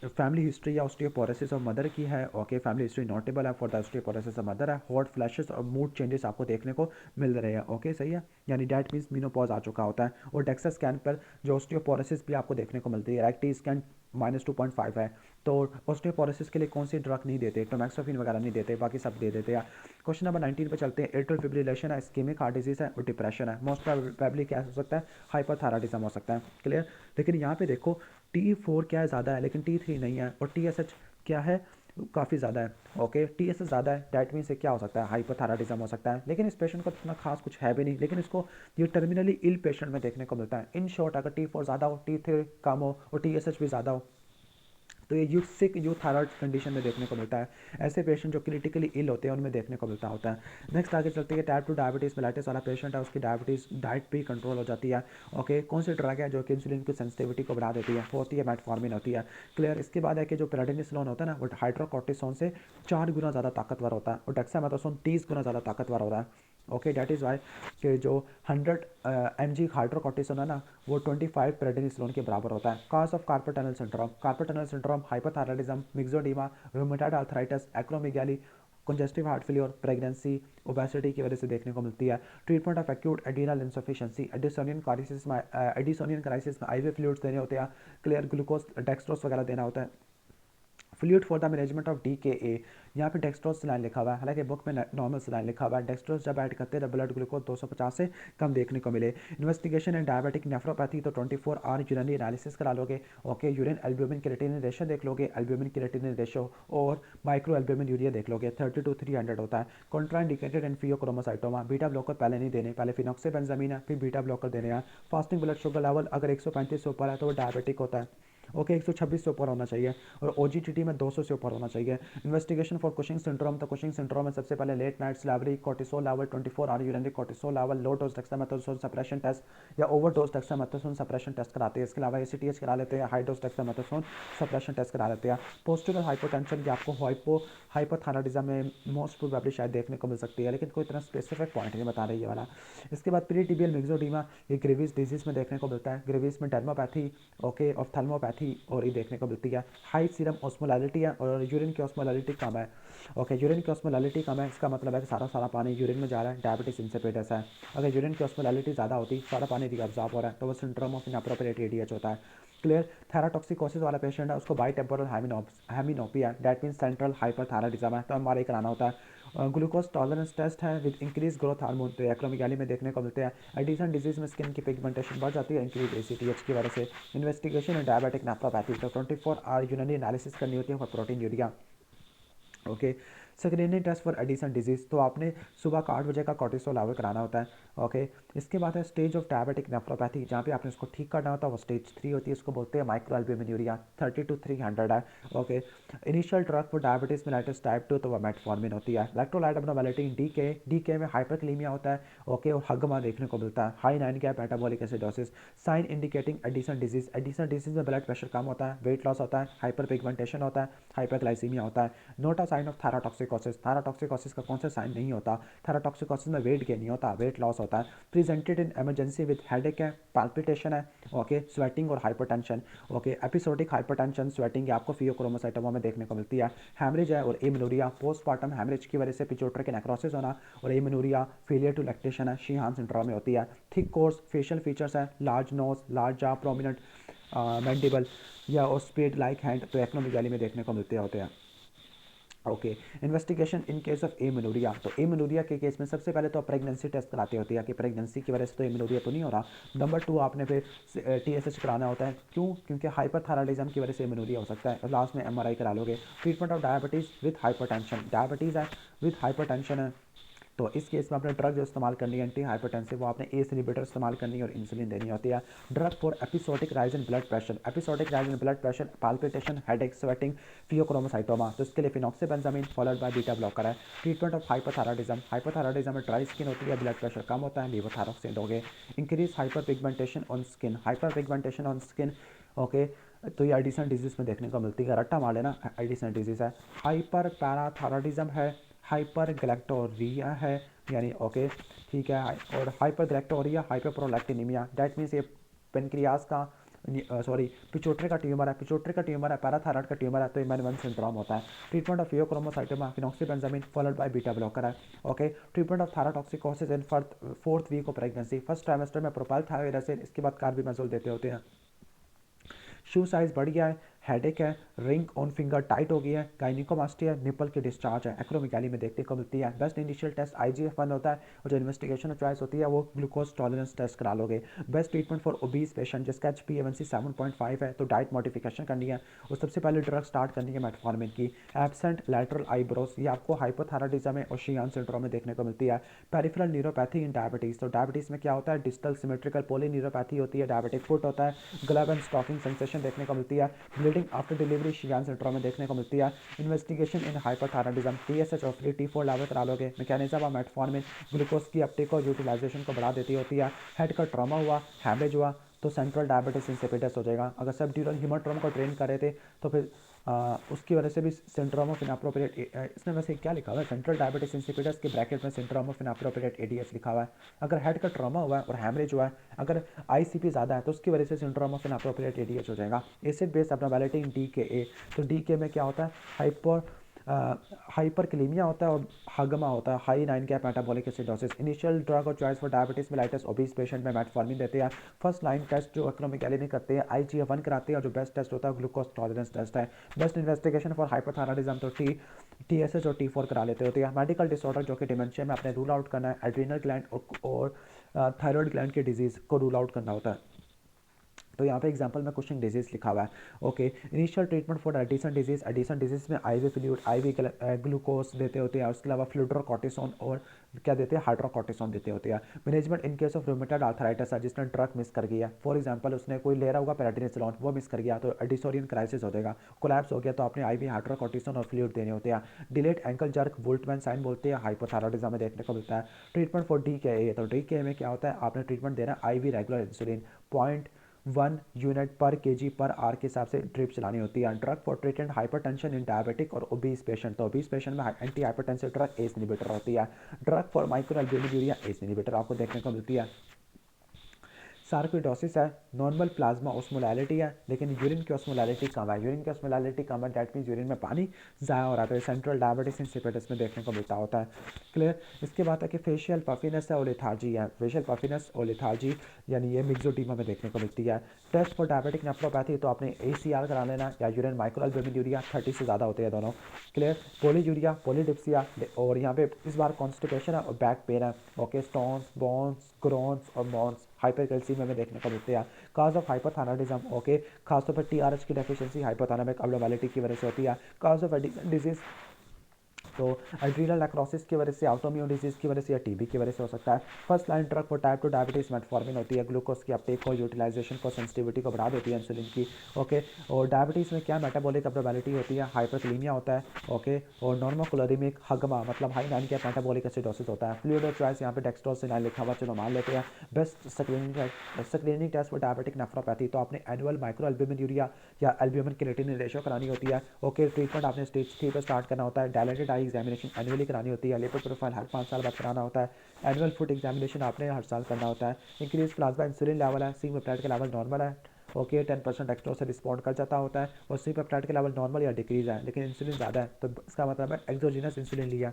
फैमिली हिस्ट्री या ऑस्टियोपोरोसिस और मदर की है। ओके, फैमिली हिस्ट्री नोटेबल है for the osteoporosis of mother है, हॉट फ्लैशेस और मूड चेंजेस आपको देखने को मिल रहे हैं। ओके, सही है, यानी डैट मीन्स मीनोपॉज आ चुका होता है। और डेक्सा स्कैन पर जो ऑस्टियोपोरोसिस भी आपको देखने को मिलती है, राइट स्कैन -2.5 है। तो ऑस्टियोपोरोसिस के लिए कौन सी ड्रग नहीं देते, टोमैक्सोफिन वगैरह नहीं देते, बाकी सब दे देते हैं। क्वेश्चन नंबर 19 पे चलते हैं। एट्रियल फिब्रिलेशन है, इस्केमिक हार्ट डिजीज है और डिप्रेशन है, मोस्ट प्रोबेबली क्या हो सकता है, हाइपरथायराइडिज्म हो सकता है। क्लियर, लेकिन यहाँ पे देखो T4 क्या है ज़्यादा है लेकिन T3 नहीं है, और TSH क्या है काफ़ी ज़्यादा है। ओके, TSH ज़्यादा है, डैट मीन से क्या हो सकता है, हाइपोथायराइडिज्म हो सकता है। लेकिन इस पेशेंट को इतना खास कुछ है भी नहीं, लेकिन इसको ये टर्मिनली इल पेशेंट में देखने को मिलता है। इन शॉर्ट, अगर T4 ज़्यादा हो, T3 कम हो और TSH भी ज़्यादा हो, तो ये यूसिक यूथायराइड कंडीशन में देखने को मिलता है। ऐसे पेशेंट जो क्रिटिकली इल होते हैं उनमें देखने को मिलता होता है। नेक्स्ट आगे चलते हैं, टाइप 2 डायबिटीज़ मेलाइटिस वाला पेशेंट है, उसकी डायबिटीज़ डाइट भी कंट्रोल हो जाती है। ओके, कौन सी ड्रग है जो कि इंसुलिन की सेंसिटिविटी को बढ़ा देती है, होती है मेटफॉर्मिन होती है। क्लियर, इसके बाद है कि जो प्रेडनिसोलोन होता है ना, वो हाइड्रोकोर्टिसोन से 4 गुना ज़्यादा ताकतवर होता है, और डेक्सामेथासोन 30 गुना ज़्यादा ताकतवर हो रहा है। ओके, डैट इज़ वाई कि जो 100 mg हाइड्रोकोर्टिसोन है ना, वो 25 प्रेडनिसोलोन के बराबर होता है। Cause of carpal tunnel syndrome, carpal tunnel syndrome, hypothyroidism, myxoedema, rheumatoid arthritis, acromegaly, congestive heart failure, pregnancy, obesity की वजह से देखने को मिलती है। Treatment of acute adrenal insufficiency, Addisonian crisis में आईवी फ्लूइड्स देने होते हैं। क्लियर, ग्लूकोज डेक्सट्रोस वगैरह देना होता है। Fluid for the management of DKA, यहाँ पे डेक्सट्रोज सलाइन लिखा हुआ है, हालांकि बुक में नॉर्मल सलाइन लिखा हुआ है। डेक्सट्रोज जब ऐड करते हैं ब्लड ग्लूकोज 250 से कम देखने को मिले। इन्वेस्टिगेशन एंड डायबिटिक नेफ्रोपैथी, तो 24 आवर यूरिनरी एनालिसिस करा लोगे। Okay, urine albumin creatinine ratio देख लोगे, एल्ब्यूमिन क्रिएटिनिन रेशियो और माइक्रो एल्ब्यूमिन यूरिया देख लोगे, 30 to 300 होता है। Contraindicated and phaeochromocytoma, beta blocker पहले नहीं देने, पहले फिनॉक्सीबेंजामीन है फिर बीटा ब्लॉकर देने हैं। फास्टिंग ब्लड शुगर लेवल अगर 135 से ऊपर है तो वो डायबिटिक होता है। ओके, 126 से ऊपर होना चाहिए, और OGTT में 200 से ऊपर होना चाहिए। इन्वेस्टिगेशन फॉर कुशिंग सिंड्रोम, तो कुशिंग सिंड्रोम में सबसे पहले late night salivary, cortisol level 24 hour urinary cortisol level, low dose dexamethasone suppression test या over dose dexamethasone suppression test कराते हैं। इसके अलावा ACTH करा लेते हैं, high dose dexamethasone suppression test करा लेते हैं। पोस्टुरल हाइपोटेंशन, ये आपको हाइपोथायराइडिज्म में मोस्ट प्रोबेबली शायद देखने को मिल सकती है, लेकिन कोई इतना स्पेसिफिक पॉइंट नहीं बता रही है वाला। इसके बाद प्रीटिबियल मिक्सोडीमा, ये ग्रेविस डिजीज में देखने को मिलता है। ग्रेविस में डर्मोपैथी, ओके, ऑफ्थेल्मोपैथी और ये देखने को मिलती है। हाई सीरम ऑस्मोलैलिटी है और यूरिन की ऑस्मोलैलिटी कम है। ओके, यूरिन की ऑस्मोलैलिटी कम है, इसका मतलब है कि सारा पानी यूरिन में जा रहा है, डायबिटिस इंसिपिडस है। अगर यूरिन की ऑस्मोलैलिटी ज़्यादा होती, सारा पानी रिअब्जॉर्ब हो रहा है, तो वो सिंड्रोम ऑफ इनअप्रोप्रिएट ADH होता है। क्लियर, थैराटॉक्सिकोसिस वाला पेशेंट है, उसको बाई टेम्पोरल हेमिनोपिया है, डैट मीन सेंट्रल हाइपरथायराइडिज्म है, तो MRI कराना होता है। ग्लूकोज टॉलरेंस टेस्ट है विद इंक्रीज ग्रोथ हार्मोन, तो एक्रोमेगाली में देखने को मिलते हैं। एडिसन डिजीज में स्किन की पिगमेंटेशन बढ़ जाती है इंक्रीज ACTH की वजह से। इन्वेस्टिगेशन एंड डायबिटिक नेफ्रोपैथी, तो 24 आवर यूरिनरी एनालिसिस करनी होती है for proteinuria. Okay, screening test for Addison disease, तो आपने सुबह का 8 बजे का कोर्टिसोल लेवल कराना होता है। ओके, इसके बाद है स्टेज ऑफ डायबिटिक नेफ्रोपैथी, जहाँ पे आपने उसको ठीक करना होता है, वो स्टेज 3 होती है, इसको बोलते हैं माइक्रोअल्ब्यूमिनुरिया, 30 to 300 है। Okay, initial drug for diabetes mellitus type 2, तो वह मेटफॉर्मिन होती है। इलेक्ट्रोलाइट एब्नॉर्मलिटी इन डीके में हाइपरक्लीमिया होता है। ओके, और हगमा देखने को मिलता है। High 9 gap metabolic acidosis, sign indicating Addison disease, Addison disease में ब्लड प्रेशर कम होता है, वेट लॉस होता है, हाइपर पिगमेंटेशन होता है, हाइपरग्लाइसीमिया होता है। नोट अ साइन ऑफ थायराटॉक्सिकोसिस, थायराटॉक्सिकोसिस का कौन सा साइन नहीं होता? थायराटॉक्सिकोसिस में वेट गेन नहीं होता, वेट लॉस होता है। Presented in emergency with headache है, पाल्पिटेशन है, ओके, स्वेटिंग और hypertension. Okay, episodic hypertension, sweating आपको फियोक्रोमोसाइटोमा में देखने को मिलती है। हैमरेज है और एमेनोरिया, पोस्टमार्टम हैमरेज की वजह से पिट्यूटरी के नेक्रोसिस होना, और एमेनोरिया फेलियर टू लैक्टेशन है, शीहान सिंड्रोम में होती है। थिक कोर्स फेशियल फीचर्स है, लार्ज नोज, लार्ज जा, प्रोमिनेंट मैंडिबल या और स्पेड लाइक हैंड, तो एक्नोमेगाली में देखने को मिलते होते हैं। Okay, investigation in case of amenorrhea, तो एमेनोरिया के केस में सबसे पहले तो प्रेगनेंसी टेस्ट कराते होती है कि प्रेगनेंसी की वजह से तो एमेनोरिया तो नहीं हो रहा। नंबर 2 आपने फिर टीएसएच कराना होता है, क्यों? क्योंकि हाइपरथायराइडिज्म की वजह से एमेनोरिया हो सकता है। और लास्ट में एमआरआई करा लोगे। Treatment of diabetes with hypertension, diabetes है विद हाइपरटेंशन है, तो इस केस में आपने ड्रग जो इस्तेमाल करनी है एंटी हाइपरटेंसिव, वो आपने एस इनहिबिटर इस्तेमाल करनी है और इंसुलिन देनी होती है। Drug for episodic rise in blood pressure, episodic rise in blood pressure, palpitation, headache, sweating, pheochromocytoma, तो इसके लिए phenoxybenzamine followed by beta blocker है। ट्रीटमेंट ऑफ हाइपोथायराइडिज्म, हाइपोथायराइडिज्म में ड्राई स्किन होती है, ब्लड प्रेशर कम होता है, लीवोथायरॉक्सिन दोगे। Increase hyper pigmentation on skin, hyper pigmentation on skin, okay, तो ये एडिसन डिजीज़ में देखने को मिलती है, रट्टा मार लेना, एडिसन डिजीज़ है। हाइपर पैराथायराइडिज्म है, हाइपर गैलेक्टोरिया है, यानी ओके ठीक है, और hyper galactorrhoea, hyper prolactinaemia, that means ये पेनक्रियास का सॉरी पिट्यूटरी का ट्यूमर है, पिट्यूटरी का ट्यूमर है, पैराथायराइड का ट्यूमर है, तो इमैन सिंड्रोम होता है। Treatment of phaeochromocytoma, phenoxybenzamine followed by beta blocker है। Okay, treatment of thyrotoxicosis in fourth week of pregnancy, first trimester में प्रोपाइल थायराइड, इसके बाद कार्बिमेजोल देते होते हैं। शू साइज बढ़ गया है, हेडेक है, रिंग ऑन फिंगर टाइट हो गई है, गायनिकोमास्टिया है, निपल की डिस्चार्ज है, एक्रोमेगाली में देखने को मिलती है। बेस्ट इनिशियल टेस्ट IGF-1 होता है, और जो इन्वेस्टिगेशन चॉइस होती है वो ग्लूकोज टॉलरेंस टेस्ट करा लोगे। Best treatment for obese patient जिसका HbA1c 7.5 है, तो डाइट मॉडिफिकेशन करनी है और सबसे पहले ड्रग स्टार्ट करनी है मेटफॉर्मिन की। एब्सेंट लैटरल आईब्रोज, ये आपको हाइपोथायराइडिज्म में और शियान सिंड्रोम में देखने को मिलती है। पेरिफेरल न्यूरोपैथी इन डायबिटीज़, तो डायबिटीज़ में क्या होता है? डिस्टल सिमेट्रिकल पोलीन्यूरोपैथी होती है, डायबिटिक फुट होता है, ग्लब एंड स्टॉकिंग सेंसेशन देखने को मिलती है। ब्लीडिंग आफ्टर डिलीवरी शियान सिंड्रोम में देखने को मिलती है। इन्वेस्टिगेशन इन हाइपरथायराइडिज्म, TSH और फ्री T4 लेवल करा लोगे। मैकेनिज्म ऑफ मेटफॉर्मिन ग्लूकोज की अपटेक और यूटिलाइजेशन को बढ़ा देती होती है। हेड का ट्रॉमा हुआ, हैमरेज हुआ, तो सेंट्रल डायबिटीज इंसिपिडस हो जाएगा। अगर सब ड्यूरल हीमोट्रोमा को ट्रेन कर रहे थे तो फिर उसकी वजह से भी सिंड्रोम ऑफ इनअप्रोप्रिएट, इसमें वैसे क्या लिखा हुआ है? सेंट्रल डायबिटीज इंसिपिडस के ब्रैकेट में सिंड्रोम ऑफ इनअप्रोप्रिएट ADS लिखा हुआ है। अगर हेड का ट्रॉमा हुआ है और हैमरेज हुआ है, अगर ICP ज़्यादा है तो उसकी वजह से सिंड्रोम ऑफ इनअप्रोप्रिएट ADH हो जाएगा। एसिड बेस एब्नॉर्मैलिटी इन DKA, तो DK में क्या होता है? हाइपरक्लीमिया होता है और हगमा होता है, high 9 gap metabolic acidosis. Initial drug और choice for diabetes mellitus obese patient में मेटफॉर्मिन देते हैं। फर्स्ट लाइन टेस्ट जो एक्रोमेगाली में करते हैं IGF-1 कराते हैं, और जो बेस्ट टेस्ट होता है ग्लूकोज टॉलरेंस टेस्ट है। बेस्ट इन्वेस्टिगेशन फॉर हाइपोथायराइडिज्म, तो TSH और T4 करा लेते होते हैं। मेडिकल डिसऑर्डर जो कि डिमेंशिया में आपने रूल आउट करना है, एड्रीनल ग्लैंड और थायराइड ग्लैंड के डिजीज़ को रूल आउट करना होता है। तो यहाँ पे एग्जांपल में कुशिंग डिजीज़ लिखा हुआ है। Okay, initial treatment for Addison disease, Edison disease में IV फ्लूइड, IV ग्लूकोज देते होते हैं, और उसके अलावा फ्लूड्रोकॉर्टिसोन और क्या देते हैं? हाइड्रोकॉर्टिसोन देते होते हैं। Management in case of rheumatoid arthritis है, जिसने ड्रग मिस कर गया, फॉर एग्जांपल उसने कोई ले रहा होगा पैराडिनिसोलोन, वो मिस कर गया तो एडिसोरियन क्राइसिस हो जाएगा, कोलैप्स हो गया तो आपने IV हाइड्रोकॉर्टिसोन और फ्लूइड देने होते हैं। डिलेड एंकल जर्क वोल्टमैन साइन बोलते हैं, हाइपोथायराइडिज्म में देखने को मिलता है। ट्रीटमेंट फॉर DKA, तो DKA में क्या होता है? आपने ट्रीटमेंट देना IV रेगुलर इंसुलिन 0.1 यूनिट पर kg पर आर के हिसाब से ड्रिप चलानी होती है। Drug for treated hypertension in diabetic और ओबीस पेशेंट, तो ओबीस पेशेंट में anti hypertensive drug ACE inhibitor होती है। ड्रग फॉर माइक्रोअल्ब्यूमिनुरिया एस इनहिबिटर आपको देखने को मिलती है। सार्कोइडोसिस है, नॉर्मल प्लाज्मा ऑस्मोलैरिटी है, लेकिन यूरिन की ऑस्मोलैरिटी कम है, यूरिन की ऑस्मोलैरिटी कम है, दैट मीन्स यूरिन में पानी ज़ाया हो रहा है, तो सेंट्रल डायबिटीज इंसिपिडस में देखने को मिलता होता है। क्लियर? इसके बाद है कि फेशियल पफिनेस है और लेथार्जी है, फेशियल पफिनेस और लेथार्जी यानी ये मिक्सोडीमा में देखने को मिलती है। टेस्ट फॉर डायबिटिक नेफ्रोपैथी, तो आपने ACR करा लेना या यूरिन माइक्रोअल्ब्यूमिनुरिया 30 से ज़्यादा होते हैं दोनों। क्लियर? पोलीयूरिया, पोलीडिप्सिया, और यहाँ पे इस बार कॉन्स्टिपेशन है और बैक पेन है। ओके, स्टोन्स, बोन्स, क्रोन्स और मॉन्स हाइपरकैल्सीमिया में देखने को मिलते हैं। काज ऑफ हाइपोथायराइडिज्म, ओके, खासतौर पर TRH की डेफिशिएंसी हाइपोथैलेमिक एब्नॉर्मैलिटी की वजह से होती है। काज ऑफ एडिसन डिजीज, तो एड्रीनल नेक्रोसिस की वजह से, ऑटोइम्यून डिजीज़ की वजह से या टीबी की वजह से हो सकता है। First line drug for type 2 diabetes metformin होती है, ग्लूकोज की अपटेक को, यूटिलाइजेशन को, सेंसिटिविटी को बढ़ा देती है इंसुलिन की। ओके, और डायबिटीज़ में क्या मेटाबॉलिक अब्नॉर्मैलिटी होती है, हाइपरकलीमिया होता है। ओके, और नॉर्मोक्लोरीमिक हगमा मतलब हाई 9 का मेटाबॉलिक एसिडोसिस होता है। फ्लूइड और चॉइस यहाँ पे डेक्सट्रोसिनाइन लिखा हुआ, चलो मान लेते हैं। Best screening test for diabetic nephropathy, तो आपने एनुअल माइक्रो एल्ब्यूमिन यूरिया या एल्ब्यूमिन क्रिएटिनिन रेशियो करानी होती है। ओके, ट्रीटमेंट आपने स्टेज 3 पर स्टार्ट करना होता है। डायलेटेड आई एग्जामिनेशन एनुअली करानी होती है। लिपिड प्रोफाइल हर 5 साल बाद कराना होता है। एनुअल फूड एग्जामिनेशन आपने हर साल करना होता है। इंक्रीज प्लाज्मा इंसुलिन लेवल है, सी पेप्टाइड के लेवल नॉर्मल है। ओके, 10% डेक्सट्रोज से रिस्पॉन्ड कर जाता होता है, और सी पेप्टाइड के लेवल नॉर्मल या डिक्रीज है, लेकिन इंसुलिन ज़्यादा है, तो इसका मतलब है एक्सोजीनस इंसुलिन लिया।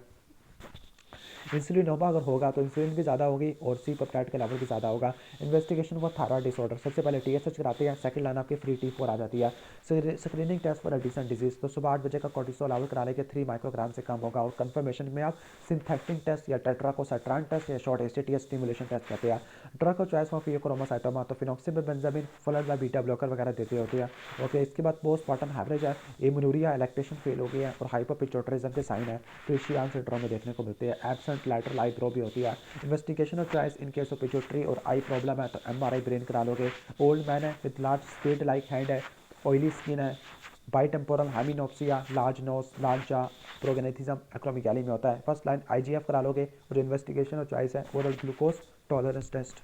इंसुलिनोमा अगर होगा तो इंसुलिन भी ज़्यादा होगी और सी पेप्टाइड का लेवल भी ज़्यादा होगा। इन्वेस्टिगेशन फॉर थायराइड डिसऑर्डर, सबसे पहले टीएसएच कराते हैं, सेकंड लाइन आपकी फ्री T4 आ जाती है। Screening test for Addison disease, तो सुबह 8 बजे का कोर्टिसोल लेवल कराने के 3 माइक्रोग्राम से कम होगा। और कंफर्मेशन में आप सिंथेटिक टेस्ट या टेट्राकोसाइट्रान टेस्ट या शॉर्ट एसटीटीएस स्टिमुलेशन टेस्ट करते हैं। ड्रग और चॉइस फॉर फियोक्रोमोसाइटोमा, तो phenoxybenzamine followed by beta blocker वगैरह देते होते हैं। ओके, इसके बाद पोस्टमार्टम हैमरेज है, एमोनुरिया, लैक्टेशन फेल हो गई है, और हाइपोपिट्यूटरिज्म के साइन है, तो इशियान सिंड्रोम में देखने को मिलते हैं। एब्सेंट लैटरल आई प्रो भी होती है। इन्वेस्टिगेशन और choice in case of pituitary और आई प्रॉब्लम है तो एमआरआई ब्रेन करा लोगे। ओल्ड मैन है with large spade like hand है, ऑयली स्किन है, bitemporal hemianopsia, large nose, large jaw, prognathism एक्रोमिगैली में होता है। फर्स्ट लाइन आईजीएफ करा लोगे, और इन्वेस्टिगेशन और चॉइस है ओरल ग्लूकोज टॉलरेंस टेस्ट।